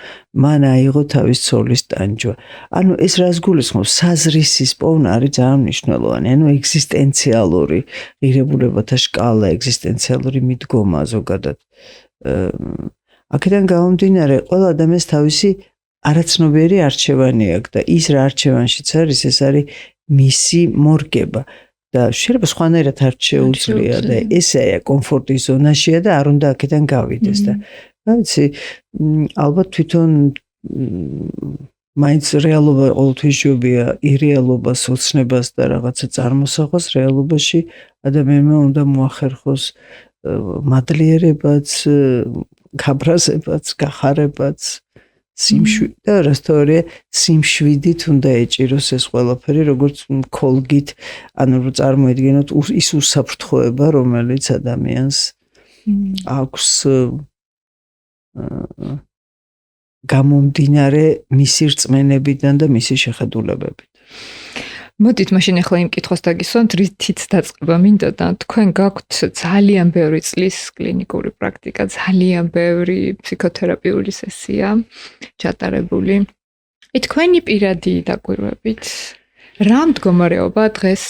მან აიღო თავის ცოლის ტანჯვა ანუ ეს რას გულისხმობს საზრისის პოვნა არის ძალიან მნიშვნელოვანი ანუ ეგზისტენციალური ღირებულებათა შკალა ეგზისტენციალური მიდგომა ზოგადად აქედან გამომდინარე ყველა ადამიანს თავისი არაცნობიერი არჩევანი აქვს და ის რა არჩევანშიც არის ეს არის მისი მორგება და შეიძლება სხვანაირად არ შეუძლია და ესეა კომფორტის ზონაშია და არ უნდა აქედან გავიდეს და რა ვიცი ალბათ თვითონ მაინც რეალობა ყოველთვის ჯობია ირეალობას ოცნებას და რაღაცა წარმოსახვას რეალობაში ადამიანმა უნდა მოახერხოს მადლიერებაც გაბრაზებაც გახარებაც სიმშვიდე და რასთავარია სიმშვიდით უნდა ეჭიროს ეს ყველაფერი როგორც მკოლგით ანუ რომ წარმოედგინოთ ის უსაფრთხოება რომელიც ადამიანს აქვს გამომდინარე მისი რწმენებიდან და მისი შეხედულებებით მოდით მაშინ ახლა იმ კითხვას დაგისვამთ რითიც დაწყება მინდოდა თქვენ გაქვთ ძალიან ბევრი წლის კლინიკური პრაქტიკა ძალიან ბევრი ფსიქოთერაპიული სესია ჩატარებული თქვენი პირადი დაკვირვებით რა მდგომარეობა დღეს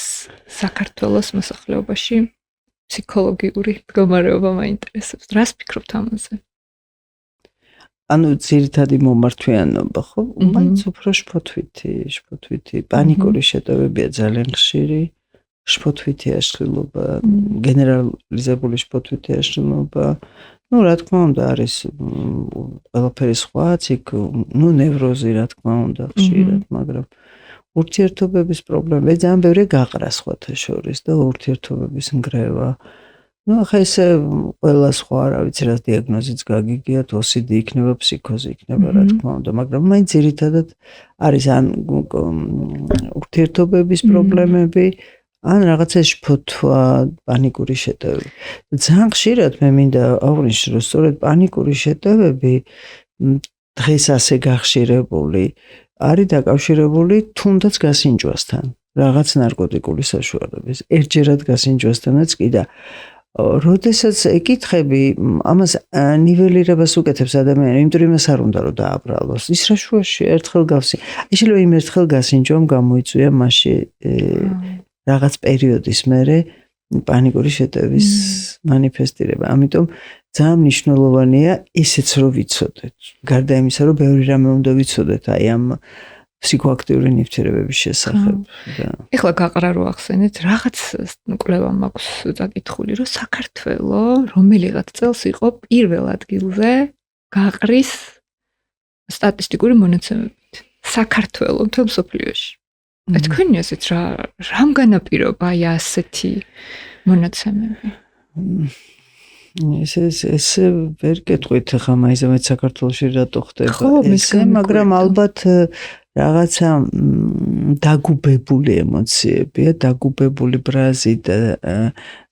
საქართველოს მოსახლეობაში ფსიქოლოგიური მდგომარეობა მაინტერესებს რას ფიქრობთ ამაზე ანუ ძირითადი მომართვიანობა, ხო? მაინც უფრო შფოთვითი, პანიკური შეტევებია ძალიან ხშირი, შფოთვითი აშლილობა, გენერალიზებული შფოთვითი აშლილობა. Ну, რა თქმა უნდა, არის ყველაფერი სხვაც, იქ, ნევროზი, რა თქმა უნდა, ხშირად, მაგრამ ურთიერთობების პრობლემა, ძალიან ბევრი გაყრა სხვათა შორის და ურთიერთობების ნგრევა. ახლა ესე ყველა სხვა, რა ვიცი, რა დიაგნოზიც გაგიგიათ, OCD იქნება, ფსიქოზი იქნება, რა თქმა უნდა, მაგრამ მაინც ძირითადად არის ან ურთიერთობების პრობლემები, ან რაღაცა შფოთვა, პანიკური შეტევები. ძალიან ხშირად მე მინდა აღვნიშნო, რომ სწორედ პანიკური შეტევები დღეს ასე გახშირებული არის დაკავშირებული თუნდაც გასინჯვასთან, რაღაც ნარკოტიკული საშუალების, ერთჯერად გასინჯვასთანაც კი და როდესაც ეკითხები, ამას ნიველირებას უკეთებს ადამიანი, იმიტომ იმას არ უნდა რომ დააბრალოს. ის რა შუაში ერთხელ შეიძლება იმ ერთხელ გასინჯვამ გამოიწვია მასში რაღაც პერიოდის მერე პანიკური შეტევის მანიფესტირება. ამიტომ ძალიან მნიშვნელოვანია ისეც რომ ვიცოდეთ. გარდა იმისა, რომ ბევრი რამე უნდა ვიცოდეთ აი ამ ფსიქოაქტიური ნივთიერებების შესახებ. ეხლა გაყრა რო ახსენეთ, რაღაც კვლევა მაქვს დაკითხული, რომ საქართველო რომელიღაც წელს იყო პირველ ადგილზე გაყრის სტატისტიკური მონაცემებით. საქართველო მთელ მსოფლიოში. თქვენი ასეთ რამ განაპირობა აი ასეთი მონაცემები? ეს ვერ გეტყვით ხა მაინც საქართველოში რატო ხდება ესე, მაგრამ ალბათ რაღაცა დაგუბებული ემოციებია, დაგუბებული ბრაზი და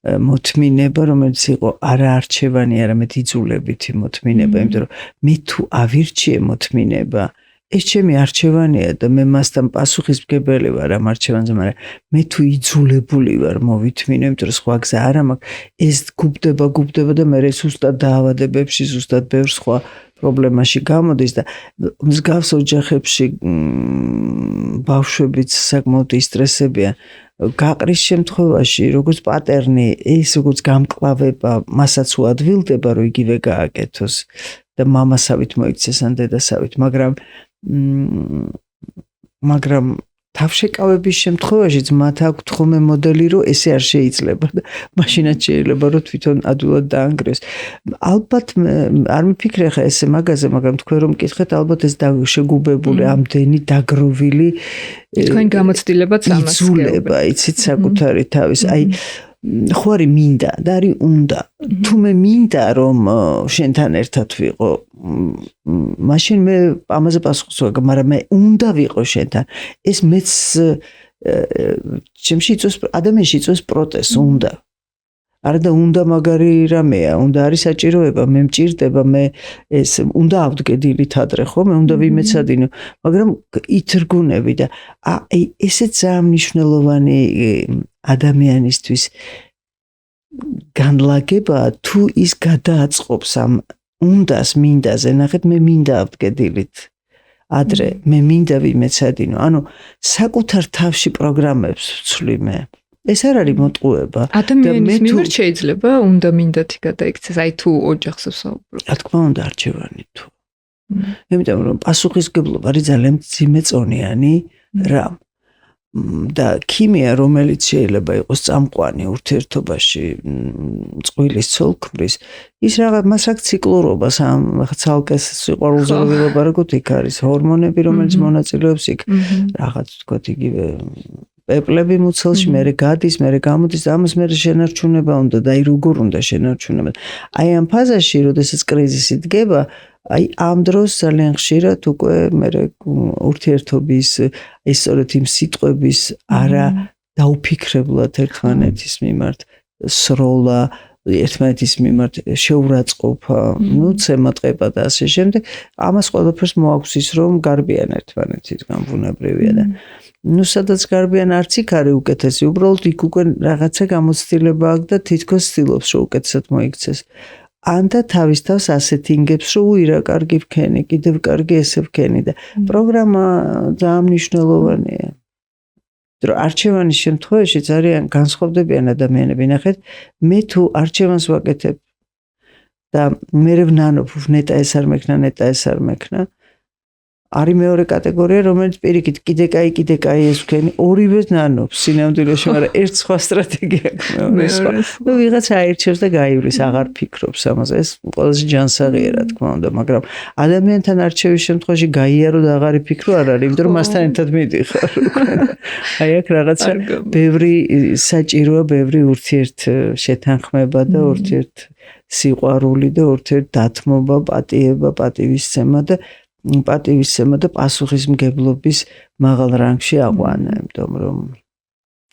მოთმინება, რომელიც იყო არაარჩევანი, არამედ იძულებითი მოთმინება, იმიტომ რომ მე თუ ავირჩიე მოთმინება, ეს ჩემი არჩევანია და მე მასთან პასუხისმგებელი ვარ ამ არჩევანზე, მაგრამ მე თუ იძულებული ვარ მოვითმინო, იმიტომ რომ სხვა გზა არ მაქვს, ეს გუბდება და მე ზუსტად დაავადებებში, ზუსტად ბევრ სხვა პრობლემაში გამოდის და მსგავს ოჯახებში ბავშვებიც საკმაოდ ისტრესებიან. გაყრის შემთხვევაში, როგორც პატერნი, ის როგორც გამკლავება, მასაც უადვილდება, რომ იგივე გააკეთოს და მამასავით მოიქცეს ან დედასავით, მაგრამ თავშეკავების შემთხვევაშიც მათ აქვთ ხოლმე მოდელი, რომ ესე არ შეიძლება და მაშინაც შეიძლება რომ თვითონ ადვილად დაანგრიოს. ალბათ არ მიფიქრე ხა ესე მაგაზე, მაგრამ თქვენ რომ მკითხეთ, ალბათ ეს შეგუბებული, ამდენი დაგროვილი თქვენ გამოცდილებაც ამას იძულება, იცით საკუთარი თავის, აი ხო არის მინდა და არის უნდა. თუ მე მინდა რომ შენთან ერთად ვიყო, მაშინ მე ამაზე პასუხს ვაგებ, მაგრამ მე უნდა ვიყო შენთან. ეს მეც ჩემში იწვევს, ადამიანში იწვევს პროტესტს, უნდა. არა და უნდა მაგარი რამეა, უნდა არის საჭიროება, მე მჭირდება, მე ეს უნდა ავდგე დილით ადრე, ხო? მე უნდა ვიმეცადინო, მაგრამ ითრგუნები და აი ესე ძალიან მნიშვნელოვანი ადამიანისთვის განლაგება, თუ ის გადააწყობს ამ უნდას, მინდაზე, ნახეთ, მე მინდა ავდგე დილით ადრე, მე მინდა ვიმეცადინო, ანუ საკუთარ თავში პროგრამებს ვცვლი მე. ეს არ არის მოტყუება. ადამიანის მიმართ შეიძლება უნდა მინდათი გადაიქცეს, აი თუ ოჯახს ვსაუბრობ. რა თქმა უნდა არჩევანი თუ. იმიტომ რომ პასუხისმგებლობა არის ძალიან ძიმეწონიანი რამ. და ქიმია, რომელიც შეიძლება იყოს წამყვანი ურთიერთობაში, წყვილის ცოლ-ქმრის, ის რაღაც მას აქვს ციკლურობას, ამ ცალკეს სიყვარულზე ვილაპარაკოთ, იქ არის ჰორმონები, რომელიც მონაწილეობს იქ რაღაც თქვათ იგივე პეპლები მუცელში, მერე გადის, მერე გამოდის, ამას მერე შენარჩუნება უნდა და აი როგორ უნდა შენარჩუნება. აი ამ ფაზაში, როდესაც კრიზისი დგება, აი ამ დროს ძალიან ხშირად უკვე მერე ურთიერთობის ეს სწორედ იმ სიტყვების არა დაუფიქრებლად ერთმანეთის მიმართ სროლა, ერთმანეთის მიმართ შეურაცხყოფა, ცემატყება და ასე შემდეგ, ამას ყველაფერს მოაქვს ის, რომ გარბიან ერთმანეთისგან, ბუნებრივია და სადაც გარბიან არც იქ არის უკეთესი, უბრალოდ იქ უკვე რაღაცა გამოცდილება აქვს და თითქოს ცდილობს, რომ უკეთესად მოიქცეს. ან და თავის თავს ასეთ ინგებს, რომ უირა კარგი ვქენი, კიდევ კარგი ესე ვქენი და პროგრამა ძალიან მნიშვნელოვანია. რომ არჩევანის შემთხვევაში ძალიან განსხვავდებიან ადამიანები, ნახეთ, მე თუ არჩევანს ვაკეთებ და მე ვნანობ ნეტა ეს არ მექნა, ნეტა ეს არ მექნა. არის მეორე კატეგორია, რომელიც პირიქით კიდე კაი ეს ვქენი, ორივე ნანობს სინამდვილეში, მაგრამ ერთ სხვა სტრატეგია აქვს სხვა. ნუ ვიღაცა აირჩევს და გაივლის, აღარ ფიქრობს ამაზე. ეს ყველაზე ჯანსაღია, რა თქმა უნდა, მაგრამ ადამიანთან არჩევის შემთხვევაში გაიარო და აღარ იფიქრო არ არის, იმიტომ რომ მასთან ერთად მიდიხარ. აი აქ რაღაცა ბევრი საჭიროა, ბევრი ურთიერთშეთანხმება და ურთიერთსიყვარული და ურთიერთდათმობა, პატიება, პატივისცემა და პასუხისმგებლობის მაღალ რანგში აყვანა, იმიტომ რომ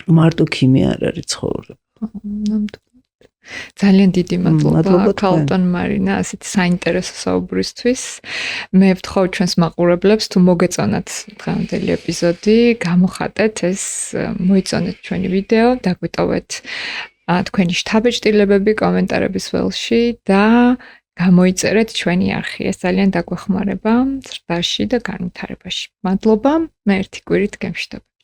მარტო ქიმია არ არის ცხოვრება. ძალიან დიდი მადლობა ქალტონ მარინა ასეთი საინტერესო საუბრისთვის. მე ვთხოვ ჩვენს მაყურებლებს თუ მოგეწონათ დღევანდელი ეპიზოდი, გამოხატეთ ეს, მოიწონეთ ჩვენი ვიდეო, დაგვიტოვეთ თქვენი შთაბეჭდილებები კომენტარების ველში და გამოიწერეთ ჩვენი არხი. ეს ძალიან დაგვეხმარება ზრდაში და განვითარებაში. მადლობა, მე ერთი კვირით გემშვიდობებით.